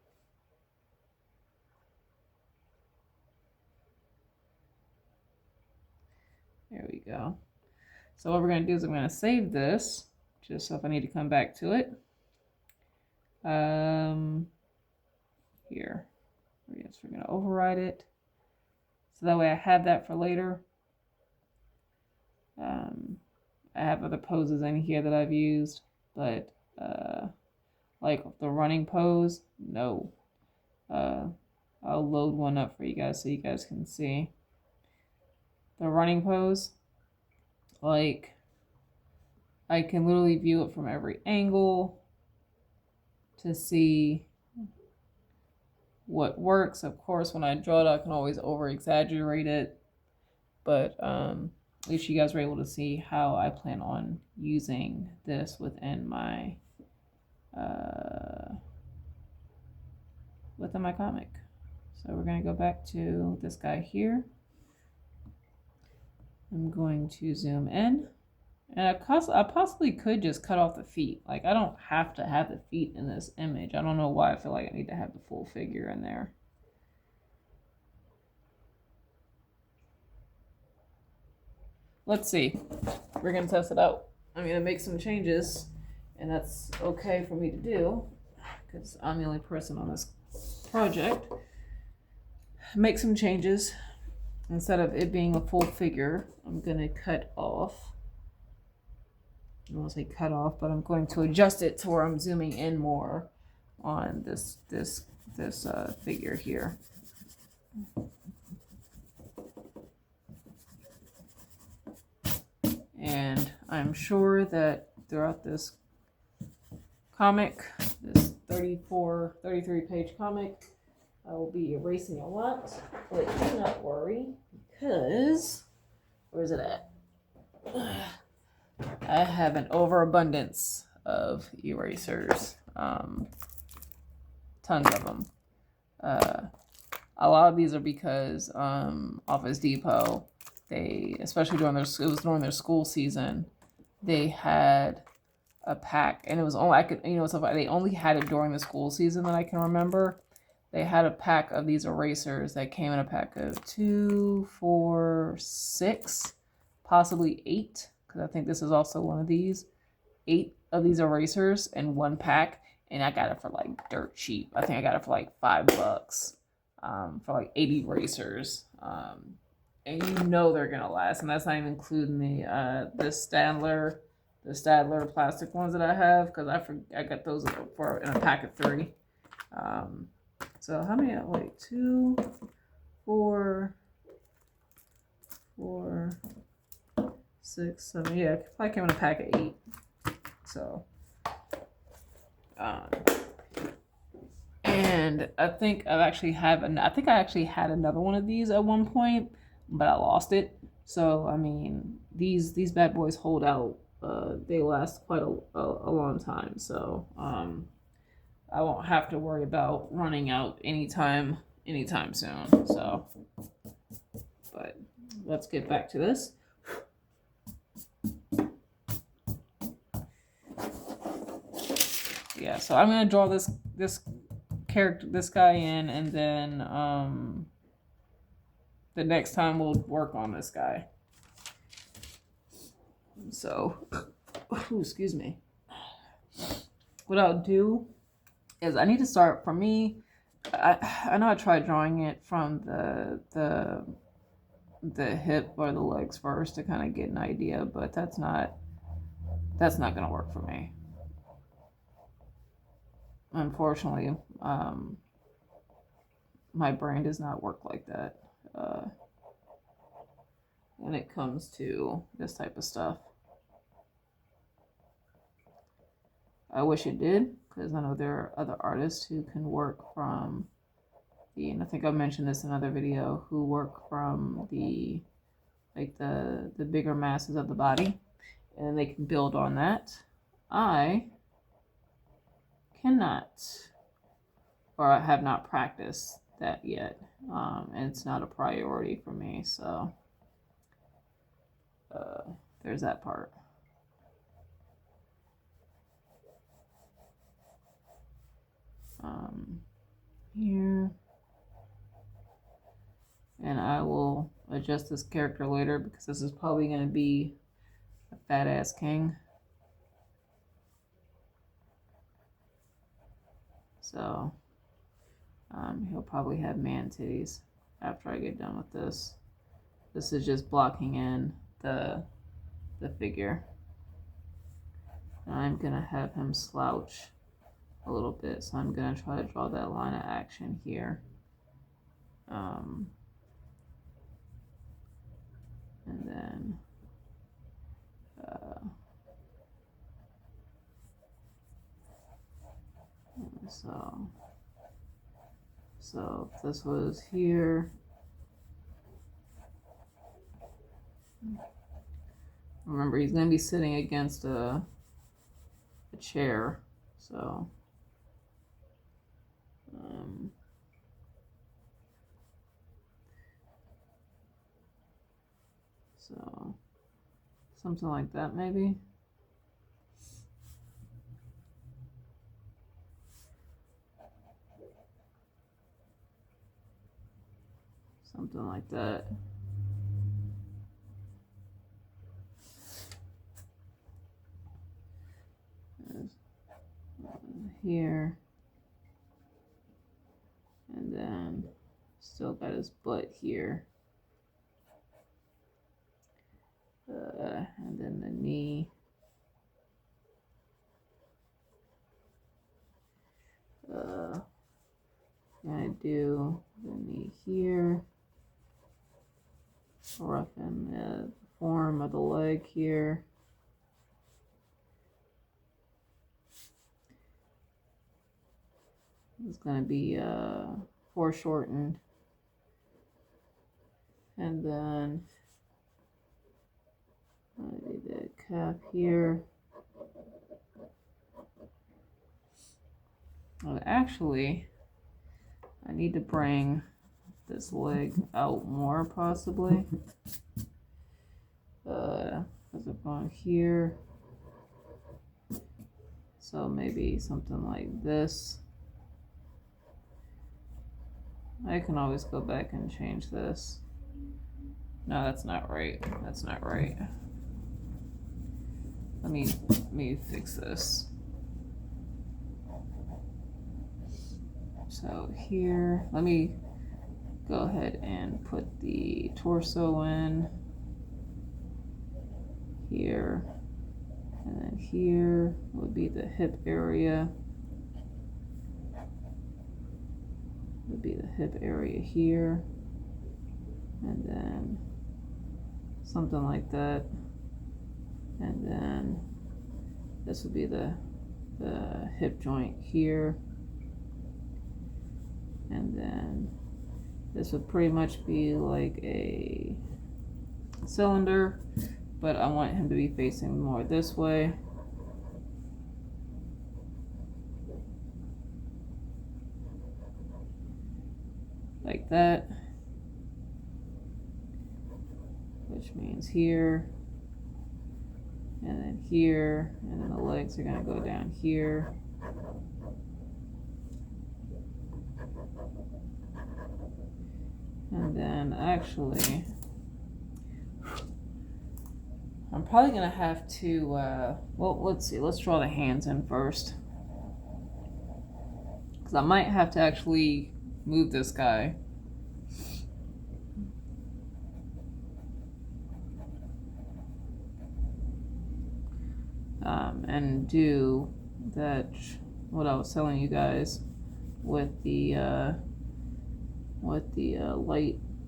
There we go. So what we're going to do is I'm going to save this, just so if I need to come back to it. Here. Yes, we're going to override it. So that way I have that for later. I have other poses in here that I've used, but like the running pose, no. I'll load one up for you guys so you guys can see. The running pose, like, I can literally view it from every angle to see what works. Of course, when I draw it, I can always over exaggerate it, but at least you guys were able to see how I plan on using this within my comic. So we're going to go back to this guy here. I'm going to zoom in, and I possibly could just cut off the feet. Like, I don't have to have the feet in this image. I don't know why I feel like I need to have the full figure in there. Let's see. We're going to test it out. I'm going to make some changes, and that's okay for me to do because I'm the only person on this project. Make some changes. Instead of it being a full figure, I'm going to cut off. I don't want to say cut off, but I'm going to adjust it to where I'm zooming in more on this figure here. And I'm sure that throughout this comic, this 33 page comic, I will be erasing a lot, but do not worry, because, where is it at? I have an overabundance of erasers, tons of them. A lot of these are because Office Depot, they, especially during their school season, they had a pack, and it was only, they only had it during the school season that I can remember. They had a pack of these erasers that came in a pack of 2, 4, 6, possibly 8, because I think this is also one of these. 8 of these erasers in one pack, and I got it for like dirt cheap. I think I got it for like $5 for like 80 erasers. And you know they're gonna last, and that's not even including the Stadler plastic ones that I have, because I got those for in a pack of 3. So how many? Wait, 2, 4, 6, 7. Yeah, I came in a pack of 8. So, and I think I actually had another one of these at one point, but I lost it. So I mean, these bad boys hold out. They last quite a long time. So I won't have to worry about running out anytime soon. So, but let's get back to this. Yeah, so I'm gonna draw this character, this guy in, and then the next time we'll work on this guy. So, excuse me. What I'll do is I need to start, for me, I know I tried drawing it from the hip or the legs first to kind of get an idea, but that's not gonna work for me. Unfortunately, my brain does not work like that when it comes to this type of stuff. I wish it did, because I know there are other artists who can work from and I think I mentioned this in another video, who work from the bigger masses of the body, and they can build on that. I cannot, or I have not practiced that yet, and it's not a priority for me, so there's that part. here. And I will adjust this character later because this is probably going to be a fat ass king. So he'll probably have man titties after I get done with this. This is just blocking in the figure. And I'm going to have him slouch a little bit. So I'm going to try to draw that line of action here. And then so if this was here, remember he's going to be sitting against a chair, so so something like that maybe. Something like that. Here. And then still got his butt here. And then the knee. Gonna do the knee here. Roughen the form of the leg here. It's going to be foreshortened. And then I do the calf here. Well, actually, I need to bring this leg out more possibly. Because I'm going here. So maybe something like this. I can always go back and change this. No, that's not right. That's not right. Let me fix this. So here, let me go ahead and put the torso in here, and then here would be the hip area. Would be the hip area here, and then something like that, and then this would be the hip joint here, and then this would pretty much be like a cylinder, but I want him to be facing more this way. Like that. Which means here, and then here, and then the legs are going to go down here. And then actually, I'm probably going to have to, well, let's see, let's draw the hands in first. Because I might have to actually move this guy. And do that, what I was telling you guys with the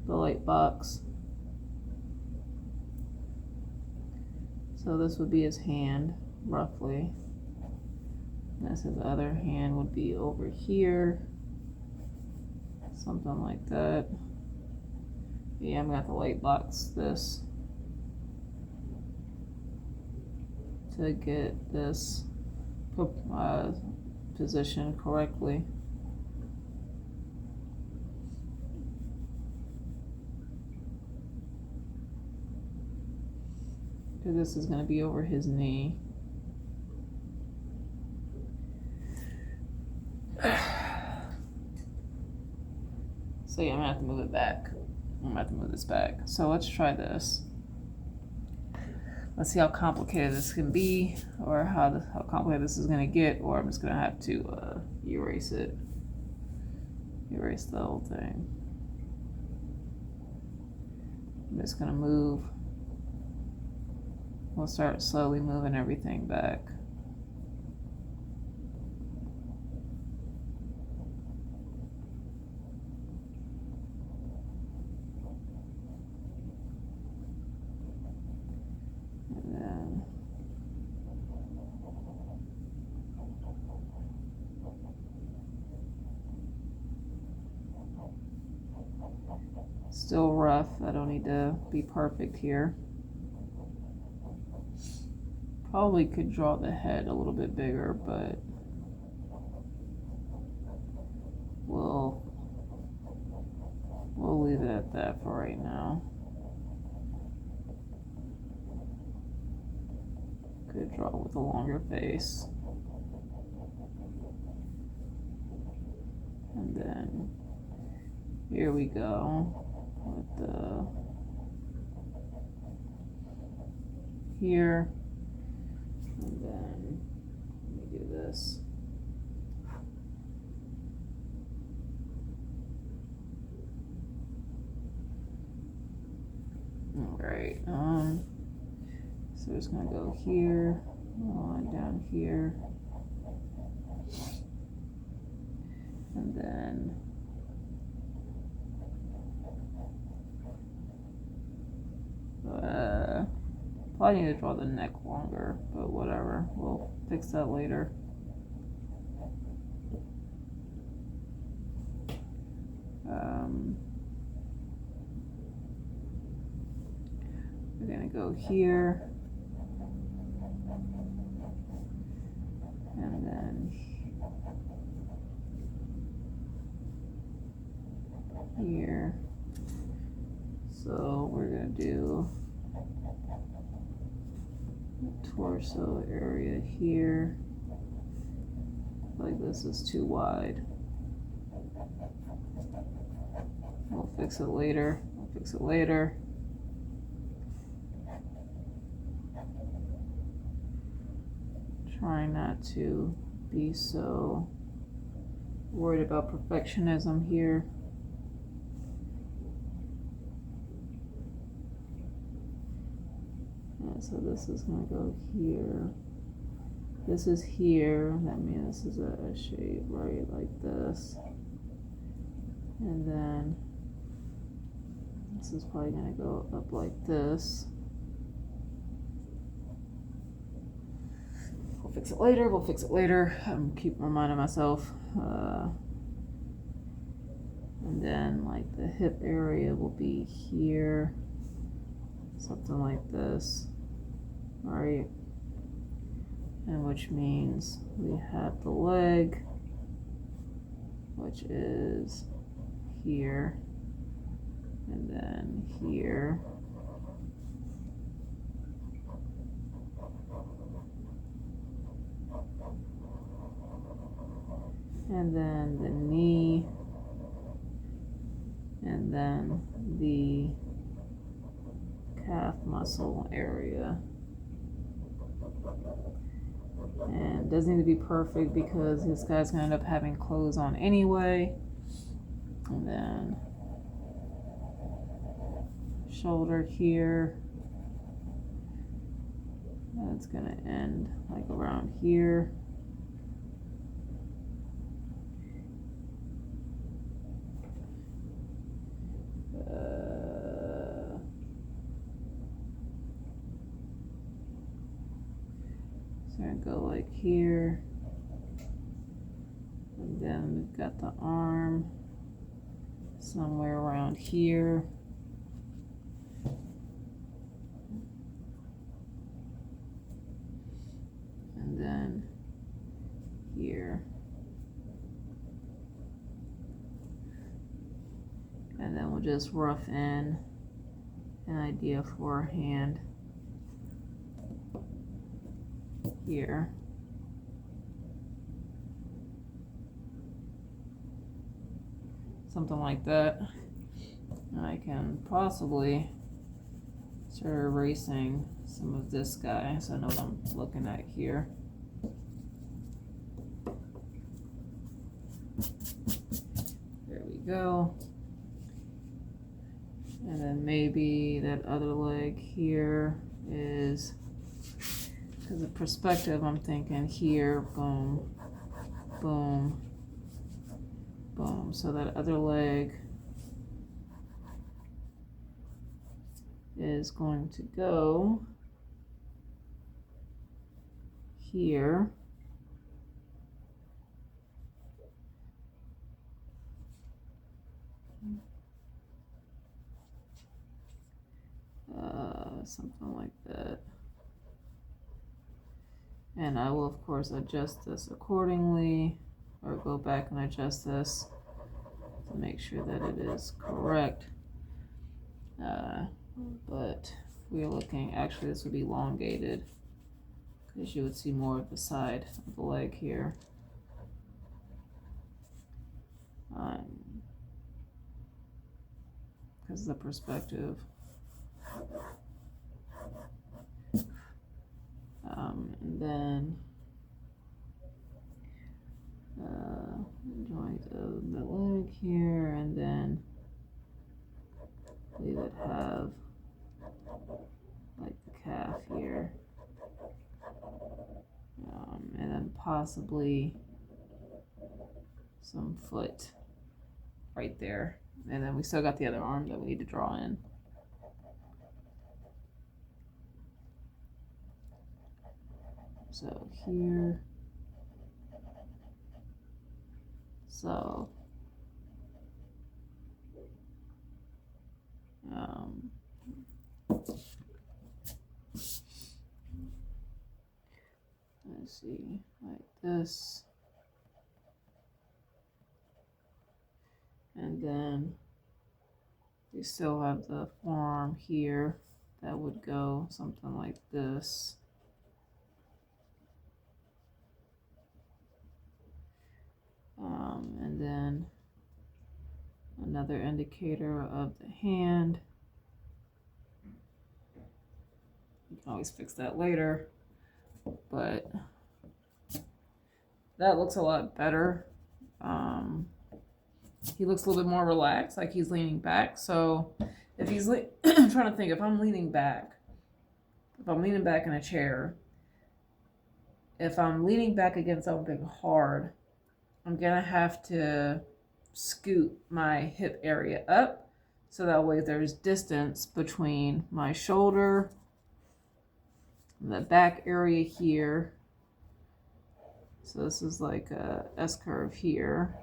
light box. So this would be his hand, roughly. This his other hand would be over here. Something like that. Yeah, I'm gonna have to light box this to get this positioned correctly. Because this is going to be over his knee. So yeah, I'm gonna have to move it back. I'm gonna have to move this back. So let's try this. Let's see how complicated this can be, or how complicated this is gonna get, or I'm just gonna have to erase it. Erase the whole thing. I'm just gonna move. We'll start slowly moving everything back. And then still rough. I don't need to be perfect here. Probably could draw the head a little bit bigger, but we'll leave it at that for right now. Could draw with a longer face. And then here we go with the here. And then let me do this. All right. So it's gonna go here, on down here, and then probably need to draw the neck longer, but whatever. We'll fix that later. We're gonna go here, and then here. So we're gonna do the torso area here. Like this is too wide. We'll fix it later. We'll fix it later. Trying not to be so worried about perfectionism here. Yeah, so this is going to go here. This is here. That means this is a shape right like this. And then this is probably going to go up like this. We'll fix it later. We'll fix it later. Keep reminding myself. And then like the hip area will be here. Something like this. Alright. And which means we have the leg, which is here. And then here. And then the knee, and then the calf muscle area. And it doesn't need to be perfect because this guy's gonna end up having clothes on anyway. And then shoulder here. That's gonna end like around here. So I'm gonna go like here, and then we've got the arm somewhere around here. And then here. And then we'll just rough in an idea for a hand here. something like that. I can possibly start erasing some of this guy so I know what I'm looking at here. There we go. And then maybe that other leg here is, because of perspective, I'm thinking here, boom, boom, boom. So that other leg is going to go here. Something like that. And I will, of course, adjust this accordingly, or go back and adjust this to make sure that it is correct. But we're looking, actually this would be elongated, because you would see more of the side of the leg here. Because of the perspective. And then joint of the leg here, and then we would have like the calf here, and then possibly some foot right there, and then we still got the other arm that we need to draw in. So here, so let's see, like this, and then we still have the forearm here that would go something like this. And then another indicator of the hand. You can always fix that later, but that looks a lot better. He looks a little bit more relaxed, like he's leaning back. So if he's I'm trying to think, if I'm leaning back in a chair, if I'm leaning back against something hard, I'm gonna have to scoot my hip area up, so that way there's distance between my shoulder and the back area here. So this is like a S curve here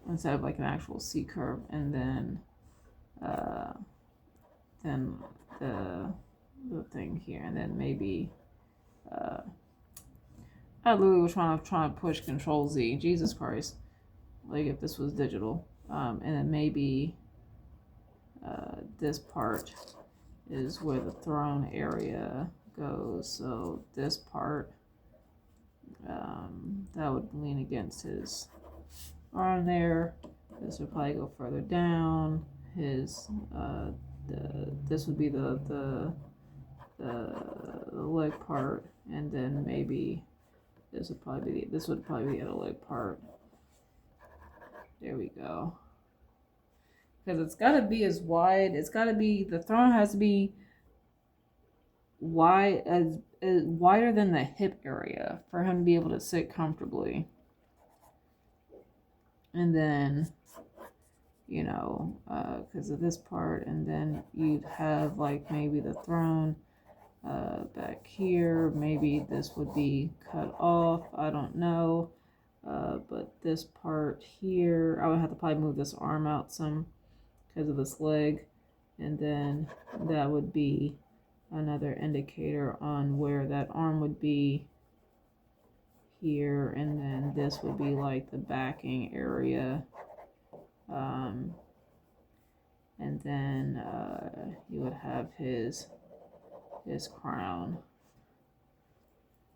instead of like an actual C curve, and then the thing here, and then maybe I literally was trying to push Control Z. Jesus Christ! Like if this was digital, and then maybe this part is where the throne area goes. So this part that would lean against his arm there. This would probably go further down. His this would be the leg part, and then maybe this would probably be the other leg part. There we go. Because it's got to be as wide. It's got to be, the throne has to be wide, as wider than the hip area for him to be able to sit comfortably. And then, you know, because of this part, and then you'd have like maybe the throne back here. Maybe this would be cut off. I don't know. But this part here, I would have to probably move this arm out some because of this leg, and then that would be another indicator on where that arm would be here, and then this would be like the backing area, and then you would have his crown.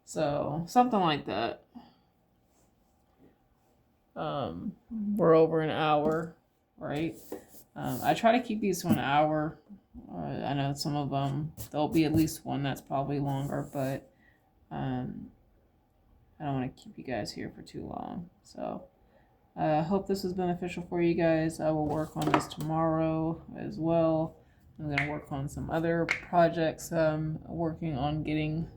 So something like that. We're over an hour, right? I try to keep these to an hour. I know some of them, there'll be at least one that's probably longer, but I don't want to keep you guys here for too long. So I hope this was beneficial for you guys. I will work on this tomorrow as well. I'm going to work on some other projects I'm working on getting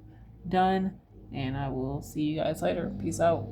done, and I will see you guys later. Peace out.